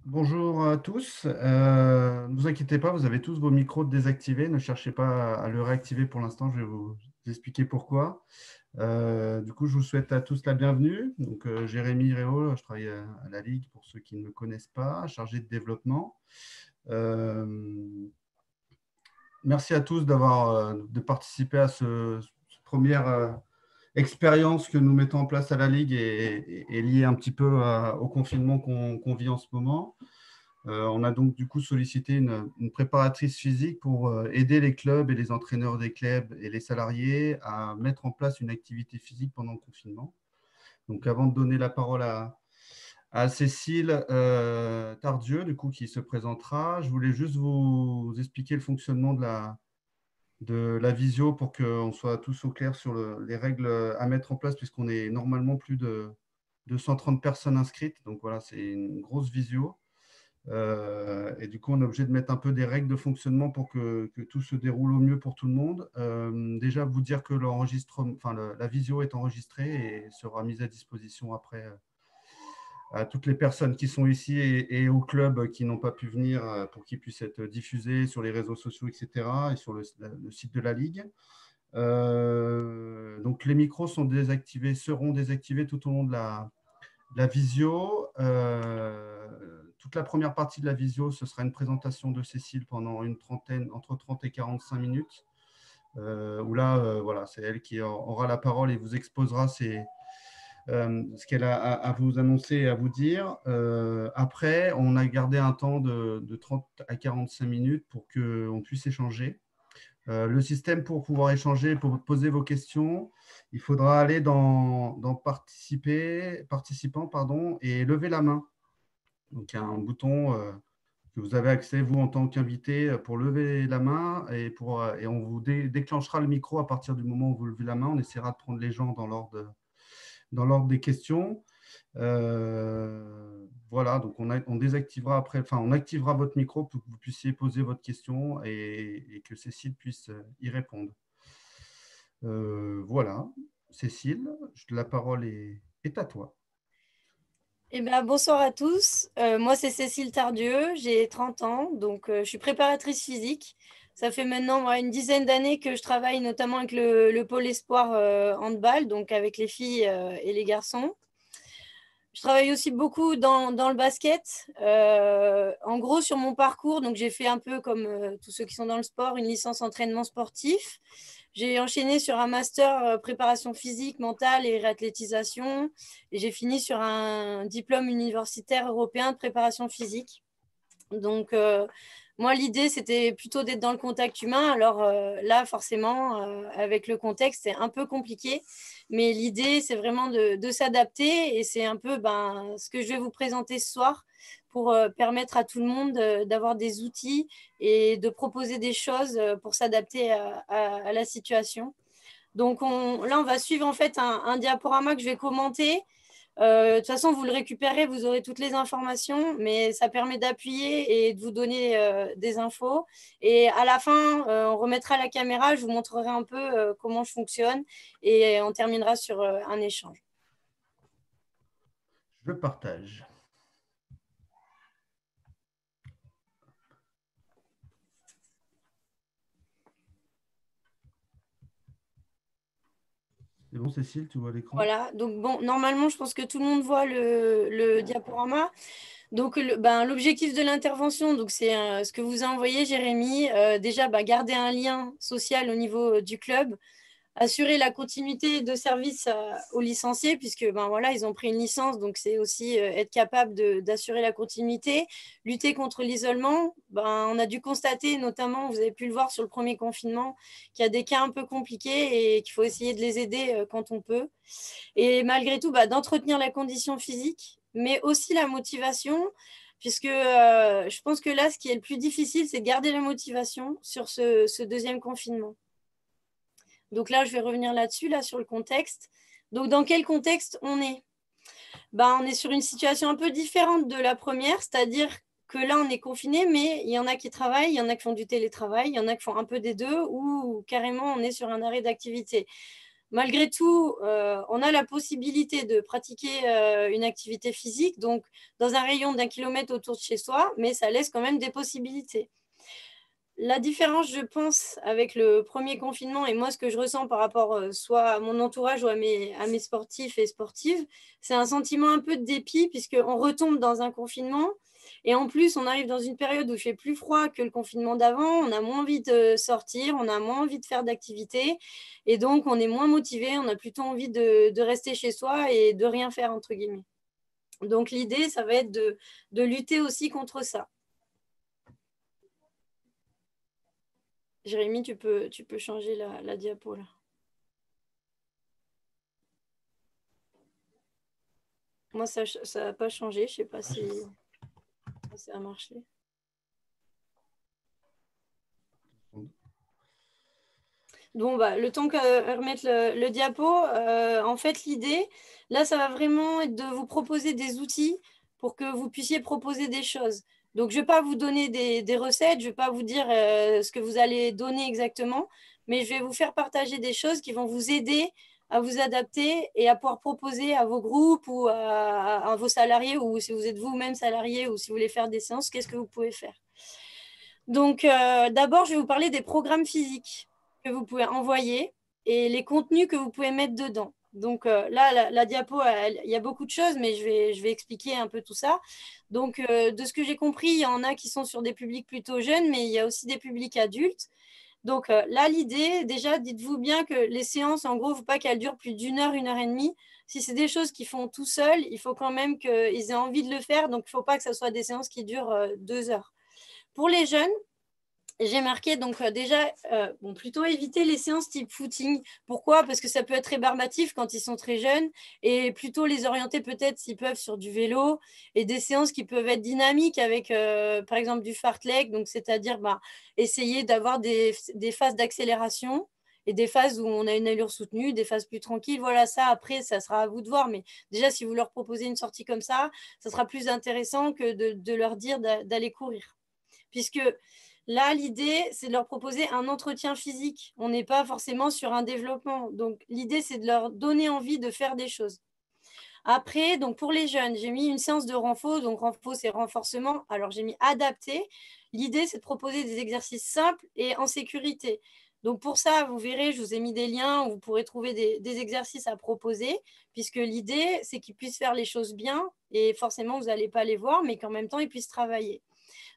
Bonjour à tous. Ne vous inquiétez pas, vous avez tous vos micros désactivés. Ne cherchez pas à le réactiver pour l'instant. Je vais vous expliquer pourquoi. Du coup, je vous souhaite à tous la bienvenue. Donc, Jérémy Réau, je travaille à la Ligue pour ceux qui ne me connaissent pas, chargé de développement. Merci à tous de participer à ce première expérience que nous mettons en place à la Ligue et liée un petit peu au confinement qu'on vit en ce moment. On a donc du coup sollicité une préparatrice physique pour aider les clubs et les entraîneurs des clubs et les salariés à mettre en place une activité physique pendant le confinement. Donc avant de donner la parole à Cécile Tardieu, du coup, qui se présentera, je voulais juste vous expliquer le fonctionnement de la visio pour qu'on soit tous au clair sur les règles à mettre en place, puisqu'on est normalement plus de 130 personnes inscrites. Donc voilà, c'est une grosse visio. Et du coup, on est obligé de mettre un peu des règles de fonctionnement pour que tout se déroule au mieux pour tout le monde. Déjà, vous dire que la visio est enregistrée et sera mise à disposition après à toutes les personnes qui sont ici et aux clubs qui n'ont pas pu venir pour qu'ils puissent être diffusés sur les réseaux sociaux, etc. et sur le site de la Ligue. Donc, les micros seront désactivés tout au long de la visio. Toute la première partie de la visio, ce sera une présentation de Cécile pendant entre 30 et 45 minutes, où là, voilà, c'est elle qui aura la parole et vous exposera ce qu'elle a à vous annoncer et à vous dire. Après, on a gardé un temps de 30 à 45 minutes pour qu'on puisse échanger. Le système pour pouvoir échanger, pour poser vos questions, il faudra aller dans participants et lever la main. Donc, il y a un bouton que vous avez accès, vous, en tant qu'invité, pour lever la main et on vous déclenchera le micro à partir du moment où vous levez la main. On essaiera de prendre les gens dans l'ordre des questions. Voilà, donc on désactivera après, enfin, on activera votre micro pour que vous puissiez poser votre question et que Cécile puisse y répondre. Voilà, Cécile, la parole est à toi. Eh bien, bonsoir à tous. Moi, c'est Cécile Tardieu, j'ai 30 ans, donc je suis préparatrice physique. Ça fait maintenant une dizaine d'années que je travaille notamment avec le pôle espoir handball, donc avec les filles et les garçons. Je travaille aussi beaucoup dans le basket. En gros, sur mon parcours, donc j'ai fait un peu comme tous ceux qui sont dans le sport, une licence entraînement sportif. J'ai enchaîné sur un master préparation physique, mentale et réathlétisation. Et j'ai fini sur un diplôme universitaire européen de préparation physique. Donc, moi, l'idée, c'était plutôt d'être dans le contact humain. Alors là, forcément, avec le contexte, c'est un peu compliqué. Mais l'idée, c'est vraiment de s'adapter. Et c'est un peu ce que je vais vous présenter ce soir pour permettre à tout le monde d'avoir des outils et de proposer des choses pour s'adapter à la situation. Donc là, on va suivre en fait un diaporama que je vais commenter. De toute façon, vous le récupérez, vous aurez toutes les informations, mais ça permet d'appuyer et de vous donner des infos. Et à la fin, on remettra la caméra, je vous montrerai un peu comment je fonctionne et on terminera sur un échange. Je partage. C'est bon, Cécile, tu vois l'écran? Voilà, donc bon, normalement, je pense que tout le monde voit le diaporama. Donc, l'objectif de l'intervention, donc c'est ce que vous a envoyé Jérémy. Déjà, garder un lien social au niveau du club, assurer la continuité de service aux licenciés, puisque voilà, ils ont pris une licence, donc c'est aussi être capable d'assurer la continuité, lutter contre l'isolement. On a dû constater, notamment, vous avez pu le voir sur le premier confinement, qu'il y a des cas un peu compliqués et qu'il faut essayer de les aider quand on peut. Et malgré tout, d'entretenir la condition physique, mais aussi la motivation, puisque je pense que là, ce qui est le plus difficile, c'est de garder la motivation sur ce deuxième confinement. Donc là, je vais revenir là-dessus, là, sur le contexte. Donc, dans quel contexte on est? On est sur une situation un peu différente de la première, c'est-à-dire que là, on est confiné, mais il y en a qui travaillent, il y en a qui font du télétravail, il y en a qui font un peu des deux, ou carrément, on est sur un arrêt d'activité. Malgré tout, on a la possibilité de pratiquer une activité physique, donc dans un rayon d'1 kilomètre autour de chez soi, mais ça laisse quand même des possibilités. La différence, je pense, avec le premier confinement et moi, ce que je ressens par rapport soit à mon entourage ou à mes sportifs et sportives, c'est un sentiment un peu de dépit puisqu'on retombe dans un confinement et en plus, on arrive dans une période où il fait plus froid que le confinement d'avant, on a moins envie de sortir, on a moins envie de faire d'activités et donc on est moins motivé, on a plutôt envie de rester chez soi et de rien faire, entre guillemets. Donc l'idée, ça va être de lutter aussi contre ça. Jérémy, tu peux changer la diapo là. Moi, ça n'a pas changé. Je ne sais pas si ça a marché. Bon, bah, le temps qu'à remettre le diapo, en fait, l'idée, là, ça va vraiment être de vous proposer des outils pour que vous puissiez proposer des choses. Donc, je ne vais pas vous donner des recettes, je ne vais pas vous dire ce que vous allez donner exactement, mais je vais vous faire partager des choses qui vont vous aider à vous adapter et à pouvoir proposer à vos groupes ou à vos salariés, ou si vous êtes vous-même salarié ou si vous voulez faire des séances, qu'est-ce que vous pouvez faire. Donc, d'abord, je vais vous parler des programmes physiques que vous pouvez envoyer et les contenus que vous pouvez mettre dedans. Donc là, la diapo, il y a beaucoup de choses, mais je vais expliquer un peu tout ça. Donc, de ce que j'ai compris, il y en a qui sont sur des publics plutôt jeunes, mais il y a aussi des publics adultes. Donc là, l'idée, déjà, dites-vous bien que les séances, en gros, il ne faut pas qu'elles durent plus d'1 heure, 1 heure et demie. Si c'est des choses qu'ils font tout seuls, il faut quand même qu'ils aient envie de le faire. Donc, il ne faut pas que ce soit des séances qui durent 2 heures. Pour les jeunes, j'ai marqué donc déjà, plutôt éviter les séances type footing. Pourquoi? Parce que ça peut être rébarbatif quand ils sont très jeunes et plutôt les orienter peut-être s'ils peuvent sur du vélo et des séances qui peuvent être dynamiques avec par exemple du fartlek, donc c'est-à-dire essayer d'avoir des phases d'accélération et des phases où on a une allure soutenue, des phases plus tranquilles. Voilà, ça après, ça sera à vous de voir. Mais déjà, si vous leur proposez une sortie comme ça sera plus intéressant que de leur dire d'aller courir. Puisque là, l'idée, c'est de leur proposer un entretien physique. On n'est pas forcément sur un développement. Donc, l'idée, c'est de leur donner envie de faire des choses. Après, donc pour les jeunes, j'ai mis une séance de renfo. Donc, renfo, c'est renforcement. Alors, j'ai mis adapté. L'idée, c'est de proposer des exercices simples et en sécurité. Donc, pour ça, vous verrez, je vous ai mis des liens où vous pourrez trouver des exercices à proposer, puisque l'idée, c'est qu'ils puissent faire les choses bien. Et forcément, vous n'allez pas les voir, mais qu'en même temps, ils puissent travailler.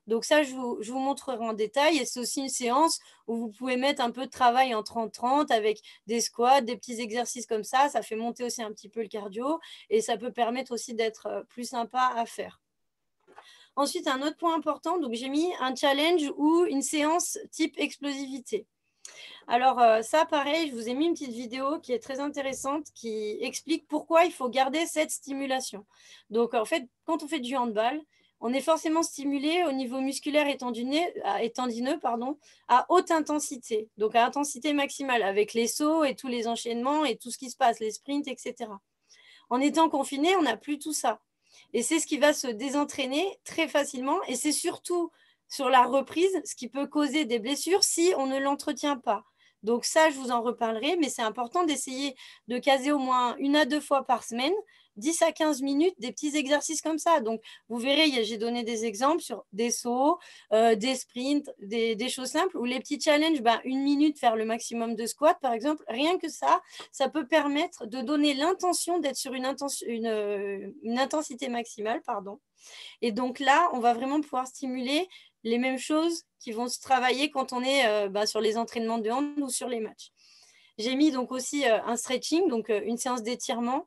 Donc ça, je vous montrerai en détail. Et c'est aussi une séance où vous pouvez mettre un peu de travail en 30-30 avec des squats, des petits exercices comme ça. Ça fait monter aussi un petit peu le cardio et ça peut permettre aussi d'être plus sympa à faire. Ensuite, un autre point important, donc j'ai mis un challenge ou une séance type explosivité. Alors ça, pareil, je vous ai mis une petite vidéo qui est très intéressante qui explique pourquoi il faut garder cette stimulation. Donc en fait, quand on fait du handball, on est forcément stimulé au niveau musculaire étendineux à haute intensité, donc à intensité maximale, avec les sauts et tous les enchaînements et tout ce qui se passe, les sprints, etc. En étant confiné, on n'a plus tout ça. Et c'est ce qui va se désentraîner très facilement. Et c'est surtout sur la reprise ce qui peut causer des blessures si on ne l'entretient pas. Donc ça, je vous en reparlerai, mais c'est important d'essayer de caser au moins 1 à 2 fois par semaine, 10 à 15 minutes, des petits exercices comme ça. Donc, vous verrez, j'ai donné des exemples sur des sauts, des sprints, des choses simples, ou les petits challenges, 1 minute, faire le maximum de squats, par exemple. Rien que ça peut permettre de donner l'intention d'être sur une intensité maximale. Et donc là, on va vraiment pouvoir stimuler les mêmes choses qui vont se travailler quand on est sur les entraînements de hand ou sur les matchs. J'ai mis donc aussi un stretching, donc une séance d'étirement.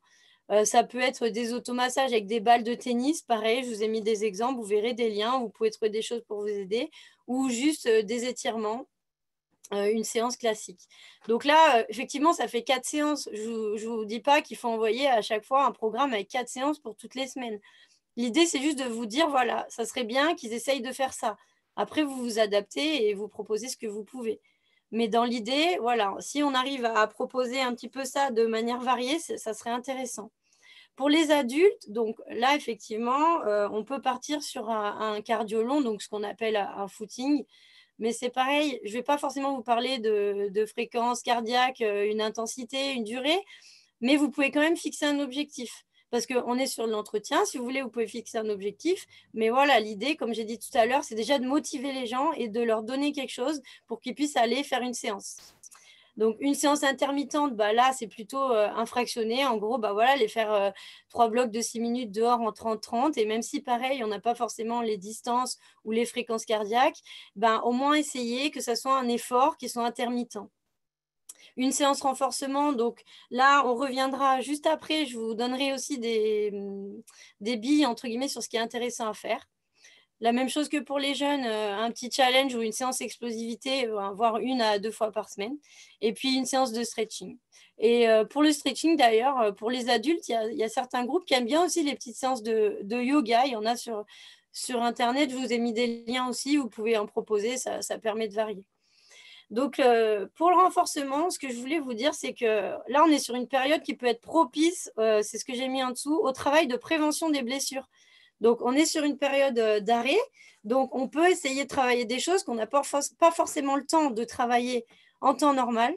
Ça peut être des automassages avec des balles de tennis. Pareil, je vous ai mis des exemples. Vous verrez des liens. Vous pouvez trouver des choses pour vous aider. Ou juste des étirements. Une séance classique. Donc là, effectivement, ça fait 4 séances. Je ne vous dis pas qu'il faut envoyer à chaque fois un programme avec 4 séances pour toutes les semaines. L'idée, c'est juste de vous dire, voilà, ça serait bien qu'ils essayent de faire ça. Après, vous vous adaptez et vous proposez ce que vous pouvez. Mais dans l'idée, voilà, si on arrive à proposer un petit peu ça de manière variée, ça serait intéressant. Pour les adultes, donc là, effectivement, on peut partir sur un cardio long, donc ce qu'on appelle un footing. Mais c'est pareil, je ne vais pas forcément vous parler de fréquence cardiaque, une intensité, une durée, mais vous pouvez quand même fixer un objectif. Parce qu'on est sur l'entretien, si vous voulez, vous pouvez fixer un objectif. Mais voilà, l'idée, comme j'ai dit tout à l'heure, c'est déjà de motiver les gens et de leur donner quelque chose pour qu'ils puissent aller faire une séance. Donc, une séance intermittente, bah, là, c'est plutôt un fractionné. En gros, bah, voilà, les faire 3 blocs de 6 minutes dehors en 30-30. Et même si, pareil, on n'a pas forcément les distances ou les fréquences cardiaques, bah, au moins essayer que ça soit un effort qui soit intermittent. Une séance renforcement, donc là, on reviendra juste après. Je vous donnerai aussi des billes, entre guillemets, sur ce qui est intéressant à faire. La même chose que pour les jeunes, un petit challenge ou une séance explosivité, voire 1 à 2 fois par semaine. Et puis une séance de stretching. Et pour le stretching, d'ailleurs, pour les adultes, il y a certains groupes qui aiment bien aussi les petites séances de yoga. Il y en a sur Internet. Je vous ai mis des liens aussi. Vous pouvez en proposer. Ça permet de varier. Donc, pour le renforcement, ce que je voulais vous dire, c'est que là, on est sur une période qui peut être propice, c'est ce que j'ai mis en dessous, au travail de prévention des blessures. Donc, on est sur une période d'arrêt. Donc, on peut essayer de travailler des choses qu'on n'a pas forcément le temps de travailler en temps normal.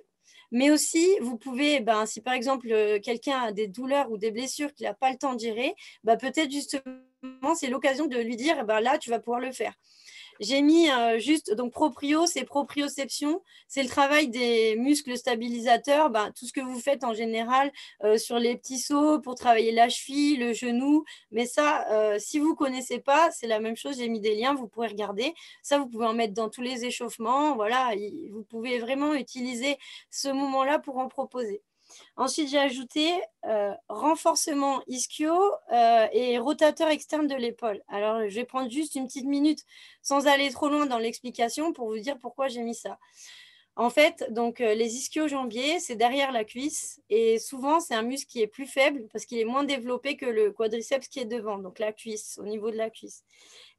Mais aussi, vous pouvez, si par exemple, quelqu'un a des douleurs ou des blessures qu'il n'a pas le temps de gérer, peut-être justement, c'est l'occasion de lui dire, là, tu vas pouvoir le faire. J'ai mis juste, donc proprio, c'est proprioception, c'est le travail des muscles stabilisateurs, tout ce que vous faites en général sur les petits sauts pour travailler la cheville, le genou. Mais ça, si vous ne connaissez pas, c'est la même chose, j'ai mis des liens, vous pourrez regarder. Ça, vous pouvez en mettre dans tous les échauffements. Voilà, vous pouvez vraiment utiliser ce moment-là pour en proposer. Ensuite, j'ai ajouté renforcement ischio et rotateur externe de l'épaule. Alors, je vais prendre juste une petite minute sans aller trop loin dans l'explication pour vous dire pourquoi j'ai mis ça. En fait, donc, les ischio-jambiers, c'est derrière la cuisse et souvent, c'est un muscle qui est plus faible parce qu'il est moins développé que le quadriceps qui est devant, donc la cuisse, au niveau de la cuisse.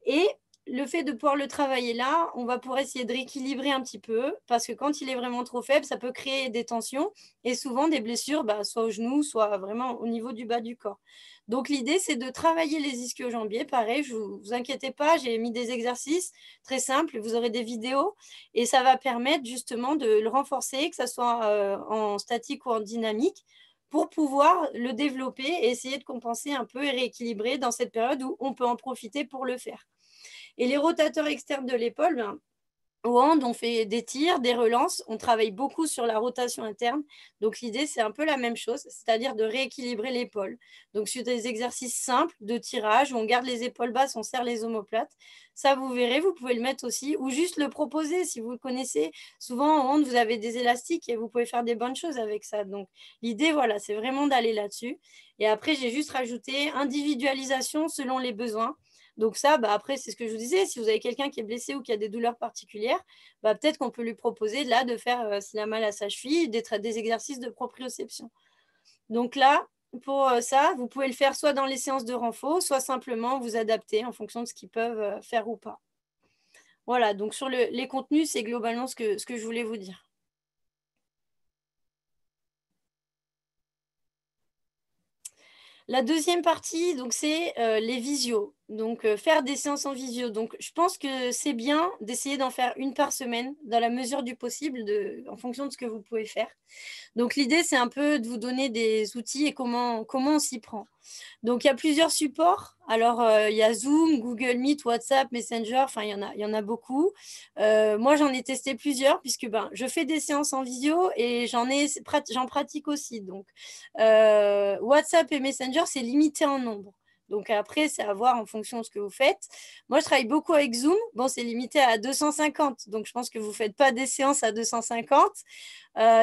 Et le fait de pouvoir le travailler là, on va pouvoir essayer de rééquilibrer un petit peu parce que quand il est vraiment trop faible, ça peut créer des tensions et souvent des blessures, soit au genou, soit vraiment au niveau du bas du corps. Donc l'idée, c'est de travailler les ischio-jambiers. Pareil, je vous inquiétez pas, j'ai mis des exercices très simples, vous aurez des vidéos et ça va permettre justement de le renforcer, que ce soit en statique ou en dynamique, pour pouvoir le développer et essayer de compenser un peu et rééquilibrer dans cette période où on peut en profiter pour le faire. Et les rotateurs externes de l'épaule, au hand, on fait des tirs, des relances, on travaille beaucoup sur la rotation interne. Donc l'idée, c'est un peu la même chose, c'est-à-dire de rééquilibrer l'épaule. Donc sur des exercices simples de tirage, où on garde les épaules basses, on serre les omoplates. Ça, vous verrez, vous pouvez le mettre aussi, ou juste le proposer si vous le connaissez. Souvent, au hand, vous avez des élastiques et vous pouvez faire des bonnes choses avec ça. Donc l'idée, voilà, c'est vraiment d'aller là-dessus. Et après, j'ai juste rajouté individualisation selon les besoins. Donc ça, après, c'est ce que je vous disais, si vous avez quelqu'un qui est blessé ou qui a des douleurs particulières, peut-être qu'on peut lui proposer là de faire, s'il a mal à sa cheville, des exercices de proprioception. Donc là, pour ça, vous pouvez le faire soit dans les séances de renfort, soit simplement vous adapter en fonction de ce qu'ils peuvent faire ou pas. Voilà, donc sur les contenus, c'est globalement ce que je voulais vous dire. La deuxième partie, donc, c'est les visios. Donc, faire des séances en visio. Donc, je pense que c'est bien d'essayer d'en faire 1 par semaine, dans la mesure du possible, en fonction de ce que vous pouvez faire. Donc, l'idée, c'est un peu de vous donner des outils et comment on s'y prend. Donc, il y a plusieurs supports. Alors, il y a Zoom, Google Meet, WhatsApp, Messenger, enfin, il y en a beaucoup. Moi, j'en ai testé plusieurs puisque je fais des séances en visio et j'en pratique aussi. Donc, WhatsApp et Messenger, c'est limité en nombre. Donc après, c'est à voir en fonction de ce que vous faites. Moi, je travaille beaucoup avec Zoom. Bon, c'est limité à 250. Donc, je pense que vous ne faites pas des séances à 250.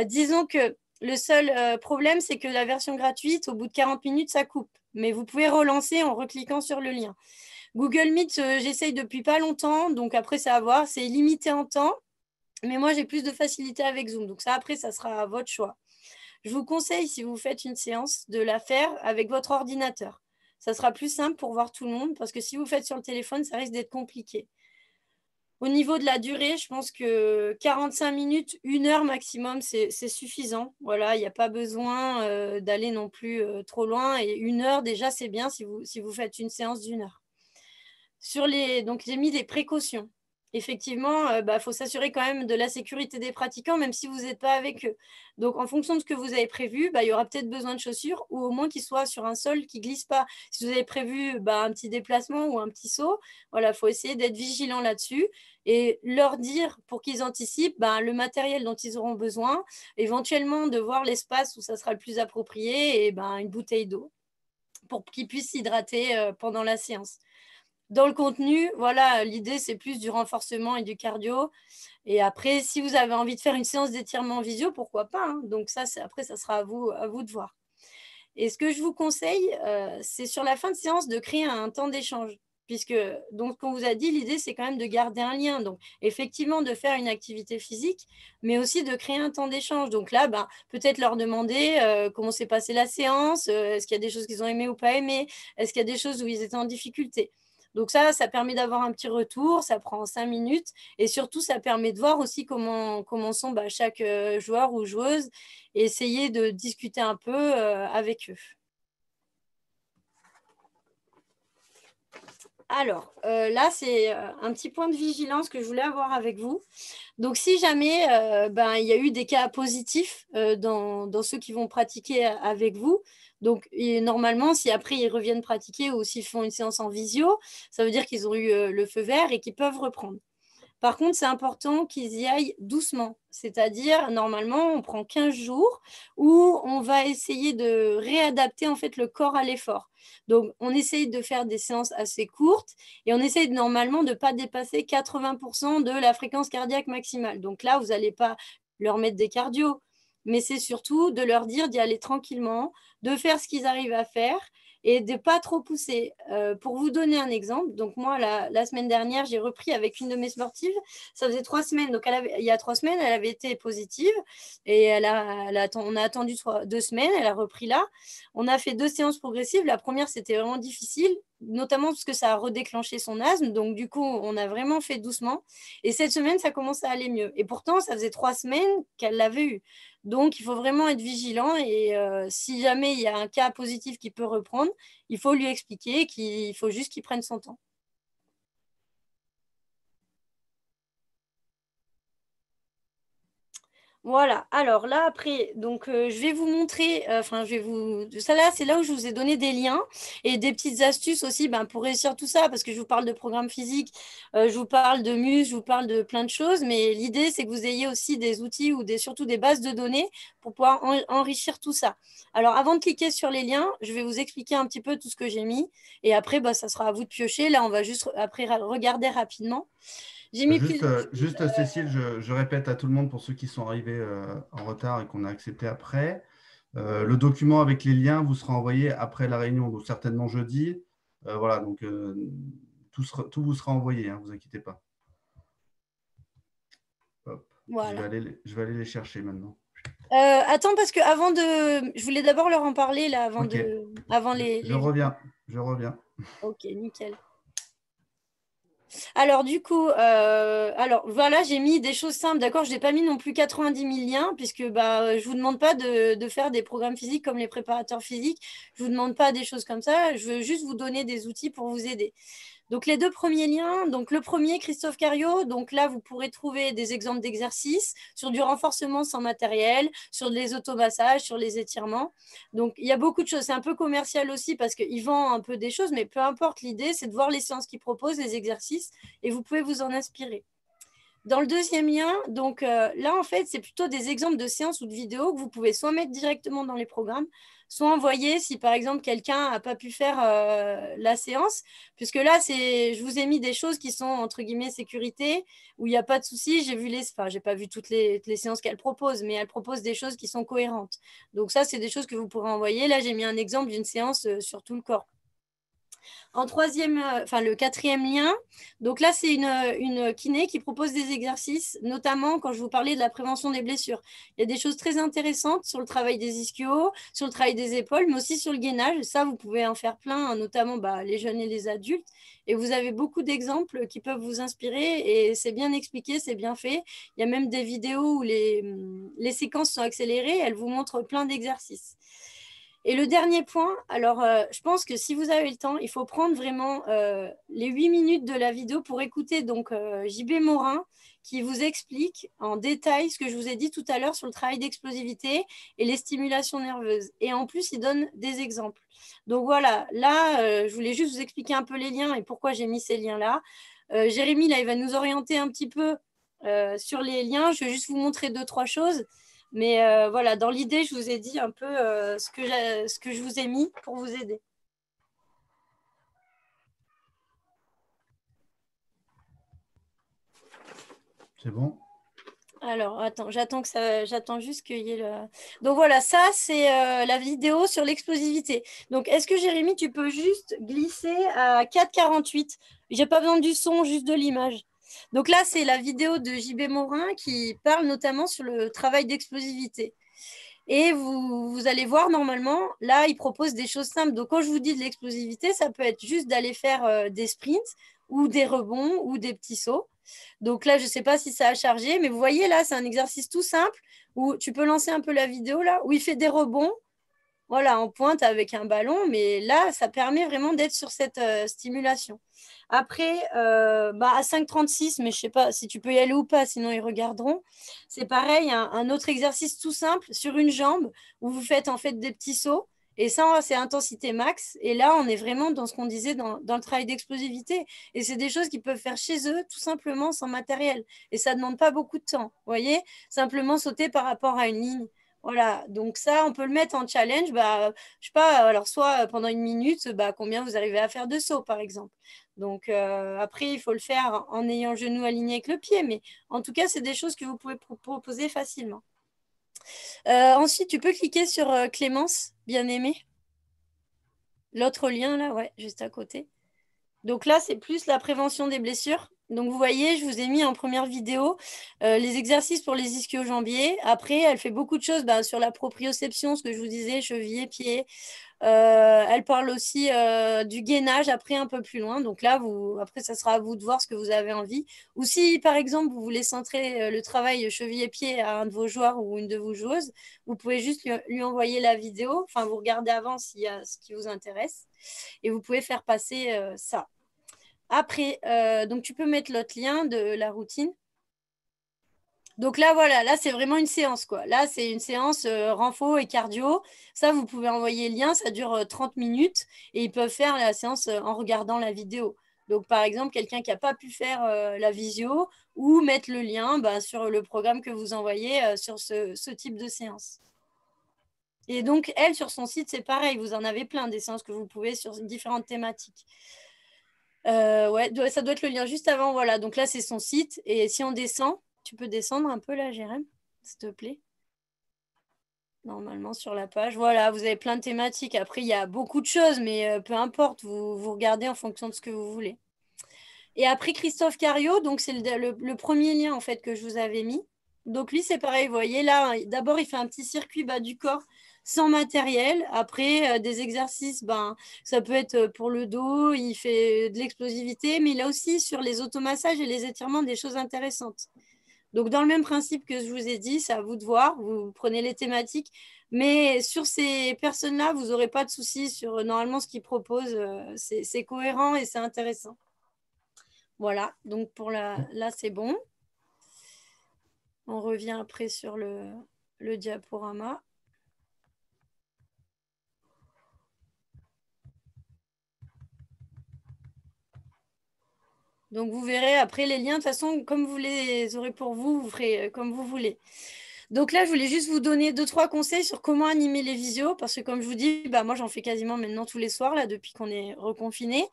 Disons que le seul problème, c'est que la version gratuite, au bout de 40 minutes, ça coupe. Mais vous pouvez relancer en recliquant sur le lien. Google Meet, j'essaye depuis pas longtemps. Donc après, c'est à voir. C'est limité en temps. Mais moi, j'ai plus de facilité avec Zoom. Donc ça, après, ça sera à votre choix. Je vous conseille, si vous faites une séance, de la faire avec votre ordinateur. Ça sera plus simple pour voir tout le monde parce que si vous faites sur le téléphone, ça risque d'être compliqué. Au niveau de la durée, je pense que 45 minutes, 1 heure maximum, c'est suffisant. Voilà, il n'y a pas besoin d'aller non plus trop loin. Et 1 heure, déjà, c'est bien si vous faites une séance d'1 heure. Donc, j'ai mis des précautions. effectivement, faut s'assurer quand même de la sécurité des pratiquants, même si vous n'êtes pas avec eux. Donc, en fonction de ce que vous avez prévu, il y aura peut-être besoin de chaussures ou au moins qu'ils soient sur un sol qui ne glisse pas. Si vous avez prévu un petit déplacement ou un petit saut, voilà, il faut essayer d'être vigilant là-dessus et leur dire pour qu'ils anticipent le matériel dont ils auront besoin, éventuellement de voir l'espace où ça sera le plus approprié et une bouteille d'eau pour qu'ils puissent s'hydrater pendant la séance. Dans le contenu, voilà, l'idée, c'est plus du renforcement et du cardio. Et après, si vous avez envie de faire une séance d'étirement en visio, pourquoi pas, hein. Donc ça, après, ça sera à vous de voir. Et ce que je vous conseille, c'est sur la fin de séance de créer un temps d'échange. Puisque, donc, comme on vous a dit, l'idée, c'est quand même de garder un lien. Donc, effectivement, de faire une activité physique, mais aussi de créer un temps d'échange. Donc là, peut-être leur demander comment s'est passée la séance, est-ce qu'il y a des choses qu'ils ont aimées ou pas aimées, est-ce qu'il y a des choses où ils étaient en difficulté. Donc ça permet d'avoir un petit retour, ça prend 5 minutes et surtout, ça permet de voir aussi comment sont chaque joueur ou joueuse et essayer de discuter un peu avec eux. Alors, là, c'est un petit point de vigilance que je voulais avoir avec vous. Donc, si jamais il y a eu des cas positifs dans ceux qui vont pratiquer avec vous, donc normalement, si après ils reviennent pratiquer ou s'ils font une séance en visio, ça veut dire qu'ils ont eu le feu vert et qu'ils peuvent reprendre. Par contre, c'est important qu'ils y aillent doucement. C'est-à-dire, normalement, on prend 15 jours où on va essayer de réadapter en fait le corps à l'effort. Donc, on essaye de faire des séances assez courtes et on essaye normalement de ne pas dépasser 80% de la fréquence cardiaque maximale. Donc là, vous n'allez pas leur mettre des cardio, mais c'est surtout de leur dire d'y aller tranquillement, de faire ce qu'ils arrivent à faire et de ne pas trop pousser. Pour vous donner un exemple, donc moi, la semaine dernière, j'ai repris avec une de mes sportives. Ça faisait 3 semaines. Donc, il y a 3 semaines, elle avait été positive et on a attendu 2 semaines. Elle a repris là. On a fait 2 séances progressives. La première, c'était vraiment difficile, notamment parce que ça a redéclenché son asthme. Donc, du coup, on a vraiment fait doucement. Et cette semaine, ça commence à aller mieux. Et pourtant, ça faisait 3 semaines qu'elle l'avait eu. Donc, il faut vraiment être vigilant et si jamais il y a un cas positif qui peut reprendre, il faut lui expliquer qu'il faut juste qu'il prenne son temps. Voilà, alors là après, donc je vais vous montrer, ça là, c'est là où je vous ai donné des liens et des petites astuces aussi pour réussir tout ça, parce que je vous parle de programme physique, je vous parle de muscles, je vous parle de plein de choses, mais l'idée c'est que vous ayez aussi des outils ou surtout des bases de données pour pouvoir enrichir tout ça. Alors avant de cliquer sur les liens, je vais vous expliquer un petit peu tout ce que j'ai mis et après, ça sera à vous de piocher. Là, on va juste après regarder rapidement. J'ai mis Juste, plusieurs juste Cécile, je répète à tout le monde pour ceux qui sont arrivés en retard et qu'on a accepté après. Le document avec les liens vous sera envoyé après la réunion, donc certainement jeudi. Voilà, donc tout vous sera envoyé, ne vous inquiétez pas. Hop. Voilà. Je vais aller les chercher maintenant. Attends, parce que je voulais d'abord leur en parler là, avant Ok. les. Je reviens. Je reviens. Ok, nickel. Alors du coup, voilà, j'ai mis des choses simples, d'accord? Je n'ai pas mis non plus 90 000 liens, puisque je vous demande pas de faire des programmes physiques comme les préparateurs physiques. Je vous demande pas des choses comme ça. Je veux juste vous donner des outils pour vous aider. Donc, les 2 premiers liens, donc le premier, Christophe Cario, donc là, vous pourrez trouver des exemples d'exercices sur du renforcement sans matériel, sur les automassages, sur les étirements. Donc, il y a beaucoup de choses. C'est un peu commercial aussi parce qu'il vend un peu des choses, mais peu importe, l'idée, c'est de voir les séances qu'il propose, les exercices, et vous pouvez vous en inspirer. Dans le deuxième lien, donc là, en fait, c'est plutôt des exemples de séances ou de vidéos que vous pouvez soit mettre directement dans les programmes, soit envoyer si, par exemple, quelqu'un n'a pas pu faire la séance. Puisque là, je vous ai mis des choses qui sont, entre guillemets, sécurité, où il n'y a pas de souci. J'ai pas vu toutes les séances qu'elle propose, mais elle propose des choses qui sont cohérentes. Donc ça, c'est des choses que vous pourrez envoyer. Là, j'ai mis un exemple d'une séance sur tout le corps. En le quatrième lien, donc là, c'est une kiné qui propose des exercices, notamment quand je vous parlais de la prévention des blessures. Il y a des choses très intéressantes sur le travail des ischios, sur le travail des épaules, mais aussi sur le gainage. Ça, vous pouvez en faire plein, notamment les jeunes et les adultes. Et vous avez beaucoup d'exemples qui peuvent vous inspirer et c'est bien expliqué, c'est bien fait. Il y a même des vidéos où les séquences sont accélérées, elles vous montrent plein d'exercices. Et le dernier point, alors je pense que si vous avez le temps, il faut prendre vraiment les 8 minutes de la vidéo pour écouter donc JB Morin qui vous explique en détail ce que je vous ai dit tout à l'heure sur le travail d'explosivité et les stimulations nerveuses. Et en plus, il donne des exemples. Donc voilà, là, je voulais juste vous expliquer un peu les liens et pourquoi j'ai mis ces liens-là. Jérémy, là, il va nous orienter un petit peu sur les liens. Je vais juste vous montrer deux, trois choses. Mais voilà, dans l'idée, je vous ai dit un peu ce que je vous ai mis pour vous aider. C'est bon. Alors, attends, j'attends juste qu'il y ait le... Donc voilà, ça, c'est la vidéo sur l'explosivité. Donc, est-ce que Jérémy, tu peux juste glisser à 4,48? J'ai pas besoin du son, juste de l'image. Donc là, c'est la vidéo de JB Morin qui parle notamment sur le travail d'explosivité. Et vous allez voir, normalement, là, il propose des choses simples. Donc, quand je vous dis de l'explosivité, ça peut être juste d'aller faire des sprints ou des rebonds ou des petits sauts. Donc là, je ne sais pas si ça a chargé, mais vous voyez, là, c'est un exercice tout simple où tu peux lancer un peu la vidéo, là, où il fait des rebonds, voilà, en pointe avec un ballon. Mais là, ça permet vraiment d'être sur cette stimulation. Après, à 5,36, mais je ne sais pas si tu peux y aller ou pas, sinon ils regarderont. C'est pareil, un autre exercice tout simple sur une jambe où vous faites en fait des petits sauts. Et ça, c'est intensité max. Et là, on est vraiment dans ce qu'on disait dans le travail d'explosivité. Et c'est des choses qu'ils peuvent faire chez eux, tout simplement, sans matériel. Et ça ne demande pas beaucoup de temps. Vous voyez, simplement sauter par rapport à une ligne. Voilà, donc ça, on peut le mettre en challenge. Je sais pas, alors soit pendant une minute, combien vous arrivez à faire de sauts, par exemple. Donc après, il faut le faire en ayant le genou aligné avec le pied. Mais en tout cas, c'est des choses que vous pouvez proposer facilement. Ensuite, tu peux cliquer sur Clémence, bien aimée. L'autre lien, là, ouais, juste à côté. Donc là, c'est plus la prévention des blessures. Donc vous voyez, je vous ai mis en première vidéo les exercices pour les ischio-jambiers. Après, elle fait beaucoup de choses sur la proprioception, ce que je vous disais, cheville, pied. Elle parle aussi du gainage après un peu plus loin. Donc là, après, ça sera à vous de voir ce que vous avez envie. Ou si, par exemple, vous voulez centrer le travail cheville-pied à un de vos joueurs ou une de vos joueuses, vous pouvez juste lui envoyer la vidéo. Enfin, vous regardez avant s'il y a ce qui vous intéresse. Et vous pouvez faire passer ça. Après, donc tu peux mettre l'autre lien de la routine. Donc là, voilà, là, c'est vraiment une séance, quoi. Là, c'est une séance renfo et cardio. Ça, vous pouvez envoyer le lien, ça dure 30 minutes et ils peuvent faire la séance en regardant la vidéo. Donc, par exemple, quelqu'un qui n'a pas pu faire la visio ou mettre le lien sur le programme que vous envoyez sur ce type de séance. Et donc, elle, sur son site, c'est pareil. Vous en avez plein des séances que vous pouvez sur différentes thématiques. Ouais, ça doit être le lien juste avant. Voilà, donc là, c'est son site. Et si on descend, tu peux descendre un peu là, Jérém, s'il te plaît. Normalement, sur la page. Voilà, vous avez plein de thématiques. Après, il y a beaucoup de choses, mais peu importe, vous regardez en fonction de ce que vous voulez. Et après, Christophe Cario, donc c'est le premier lien en fait que je vous avais mis. Donc lui, c'est pareil, vous voyez là, d'abord, il fait un petit circuit bas du corps sans matériel. Après, des exercices, ça peut être pour le dos, il fait de l'explosivité, mais il a aussi sur les automassages et les étirements des choses intéressantes. Donc, dans le même principe que je vous ai dit, c'est à vous de voir, vous prenez les thématiques, mais sur ces personnes-là, vous n'aurez pas de soucis sur normalement ce qu'ils proposent, c'est cohérent et c'est intéressant. Voilà, donc là, c'est bon. On revient après sur le diaporama. Donc, vous verrez après les liens. De toute façon, comme vous les aurez pour vous, vous ferez comme vous voulez. Donc là, je voulais juste vous donner 2-3 conseils sur comment animer les visios, parce que comme je vous dis, moi j'en fais quasiment maintenant tous les soirs, là, depuis qu'on est reconfiné.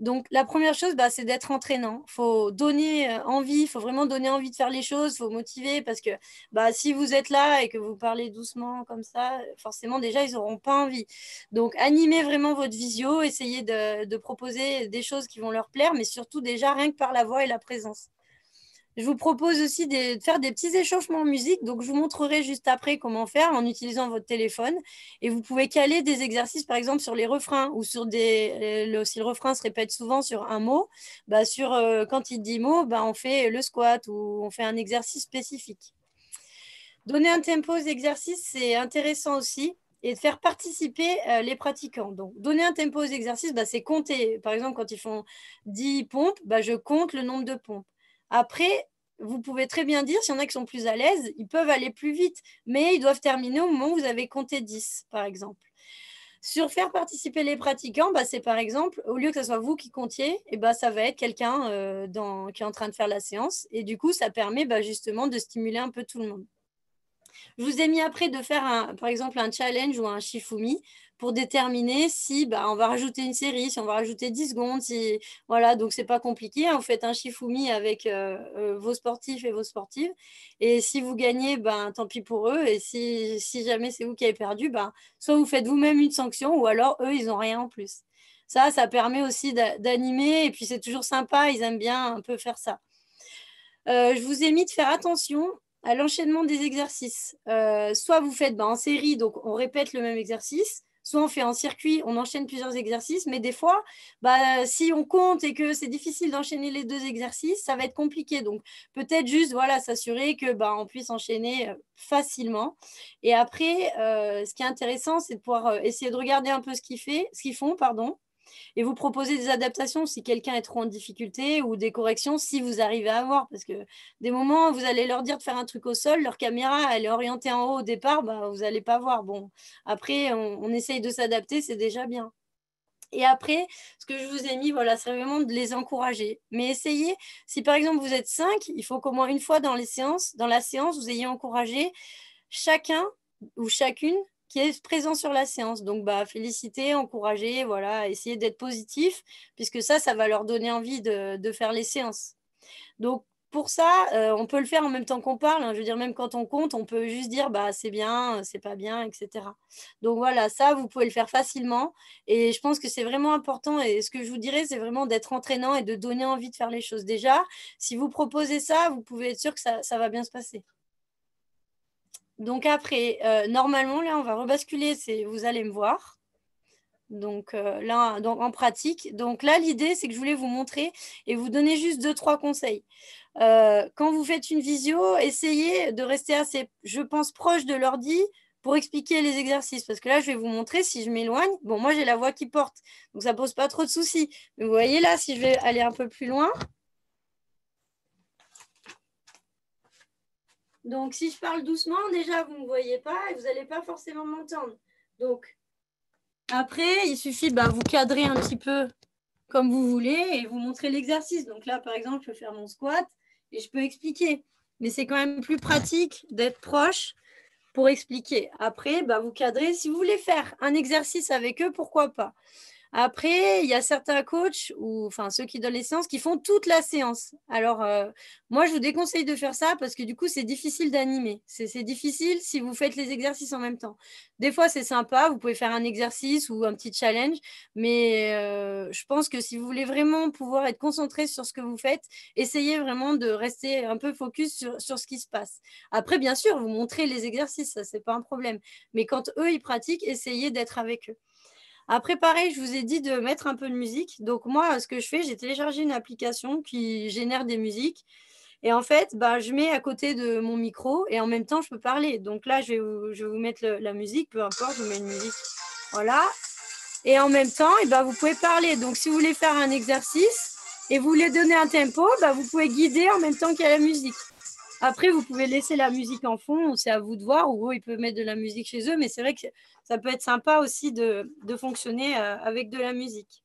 Donc la première chose, c'est d'être entraînant. Il faut donner envie, il faut vraiment donner envie de faire les choses, il faut motiver, parce que si vous êtes là et que vous parlez doucement comme ça, forcément déjà, ils n'auront pas envie. Donc animez vraiment votre visio, essayez de proposer des choses qui vont leur plaire, mais surtout déjà rien que par la voix et la présence. Je vous propose aussi de faire des petits échauffements en musique. Donc, je vous montrerai juste après comment faire en utilisant votre téléphone. Et vous pouvez caler des exercices, par exemple, sur les refrains ou sur si le refrain se répète souvent sur un mot, quand il dit mot, on fait le squat ou on fait un exercice spécifique. Donner un tempo aux exercices, c'est intéressant aussi. et de faire participer les pratiquants. Donc, donner un tempo aux exercices, bah, c'est compter. Par exemple, quand ils font 10 pompes, bah, je compte le nombre de pompes. Après, vous pouvez très bien dire, s'il y en a qui sont plus à l'aise, ils peuvent aller plus vite, mais ils doivent terminer au moment où vous avez compté 10, par exemple. Sur faire participer les pratiquants, bah, c'est par exemple, au lieu que ce soit vous qui comptiez, et bah, ça va être quelqu'un qui est en train de faire la séance. Et du coup, ça permet bah, justement de stimuler un peu tout le monde. Je vous ai mis après de faire, par exemple, un challenge ou un Shifumi pour déterminer si bah, on va rajouter une série, si on va rajouter 10 secondes. Si, voilà, donc, c'est pas compliqué, hein. Vous faites un Shifumi avec vos sportifs et vos sportives. Et si vous gagnez, ben, tant pis pour eux. Et si jamais c'est vous qui avez perdu, ben, soit vous faites vous-même une sanction ou alors eux, ils n'ont rien en plus. Ça permet aussi d'animer. Et puis, c'est toujours sympa. Ils aiment bien un peu faire ça. Je vous ai mis de faire attention à l'enchaînement des exercices. Soit vous faites en série, donc on répète le même exercice, soit on fait en circuit, on enchaîne plusieurs exercices, mais des fois, si on compte et que c'est difficile d'enchaîner les deux exercices, ça va être compliqué. Donc peut-être juste s'assurer que on puisse enchaîner facilement. Et après, ce qui est intéressant, c'est de pouvoir essayer de regarder un peu ce qu'ils font, pardon, et vous proposez des adaptations si quelqu'un est trop en difficulté ou des corrections si vous arrivez à voir. Parce que des moments, vous allez leur dire de faire un truc au sol, leur caméra, elle est orientée en haut au départ, vous n'allez pas voir. Bon, après, on essaye de s'adapter, c'est déjà bien. Et après, ce que je vous ai mis, voilà, c'est vraiment de les encourager. Mais essayez, si par exemple vous êtes 5, il faut qu'au moins une fois dans la séance, vous ayez encouragé chacun ou chacune qui est présent sur la séance. Donc, féliciter, encourager, voilà, essayer d'être positif, puisque ça va leur donner envie de faire les séances. Donc, pour ça, on peut le faire en même temps qu'on parle, hein. Je veux dire, même quand on compte, on peut juste dire c'est bien, c'est pas bien, etc. Donc voilà, ça, vous pouvez le faire facilement. Et je pense que c'est vraiment important. Et ce que je vous dirais, c'est vraiment d'être entraînant et de donner envie de faire les choses. Déjà, si vous proposez ça, vous pouvez être sûr que ça va bien se passer. Donc après, normalement, là, on va rebasculer, vous allez me voir. Donc là, en pratique. Donc là, l'idée, c'est que je voulais vous montrer et vous donner juste 2-3 conseils. Quand vous faites une visio, essayez de rester assez, je pense, proche de l'ordi pour expliquer les exercices. Parce que là, je vais vous montrer si je m'éloigne. Bon, moi, j'ai la voix qui porte, donc ça pose pas trop de soucis. Mais vous voyez là, si je vais aller un peu plus loin. Donc, si je parle doucement, déjà, vous ne me voyez pas et vous n'allez pas forcément m'entendre. Donc, après, il suffit de vous cadrer un petit peu comme vous voulez et vous montrer l'exercice. Donc là, par exemple, je peux faire mon squat et je peux expliquer. Mais c'est quand même plus pratique d'être proche pour expliquer. Après, vous cadrez. Si vous voulez faire un exercice avec eux, pourquoi pas. Après, il y a certains coachs, ou enfin ceux qui donnent les séances, qui font toute la séance. Alors, moi, je vous déconseille de faire ça parce que du coup, c'est difficile d'animer. C'est difficile si vous faites les exercices en même temps. Des fois, c'est sympa, vous pouvez faire un exercice ou un petit challenge, mais je pense que si vous voulez vraiment pouvoir être concentré sur ce que vous faites, essayez vraiment de rester un peu focus sur ce qui se passe. Après, bien sûr, vous montrez les exercices, ça, c'est pas un problème. Mais quand eux, ils pratiquent, essayez d'être avec eux. Après, pareil, je vous ai dit de mettre un peu de musique. Donc, moi, ce que je fais, j'ai téléchargé une application qui génère des musiques. Et en fait, je mets à côté de mon micro et en même temps, je peux parler. Donc là, je vais vous mettre la musique, peu importe, je vous mets une musique. Voilà. Et en même temps, vous pouvez parler. Donc, si vous voulez faire un exercice et vous voulez donner un tempo, vous pouvez guider en même temps qu'il y a la musique. Après, vous pouvez laisser la musique en fond, c'est à vous de voir, ou eux, ils peuvent mettre de la musique chez eux, mais c'est vrai que ça peut être sympa aussi de fonctionner avec de la musique.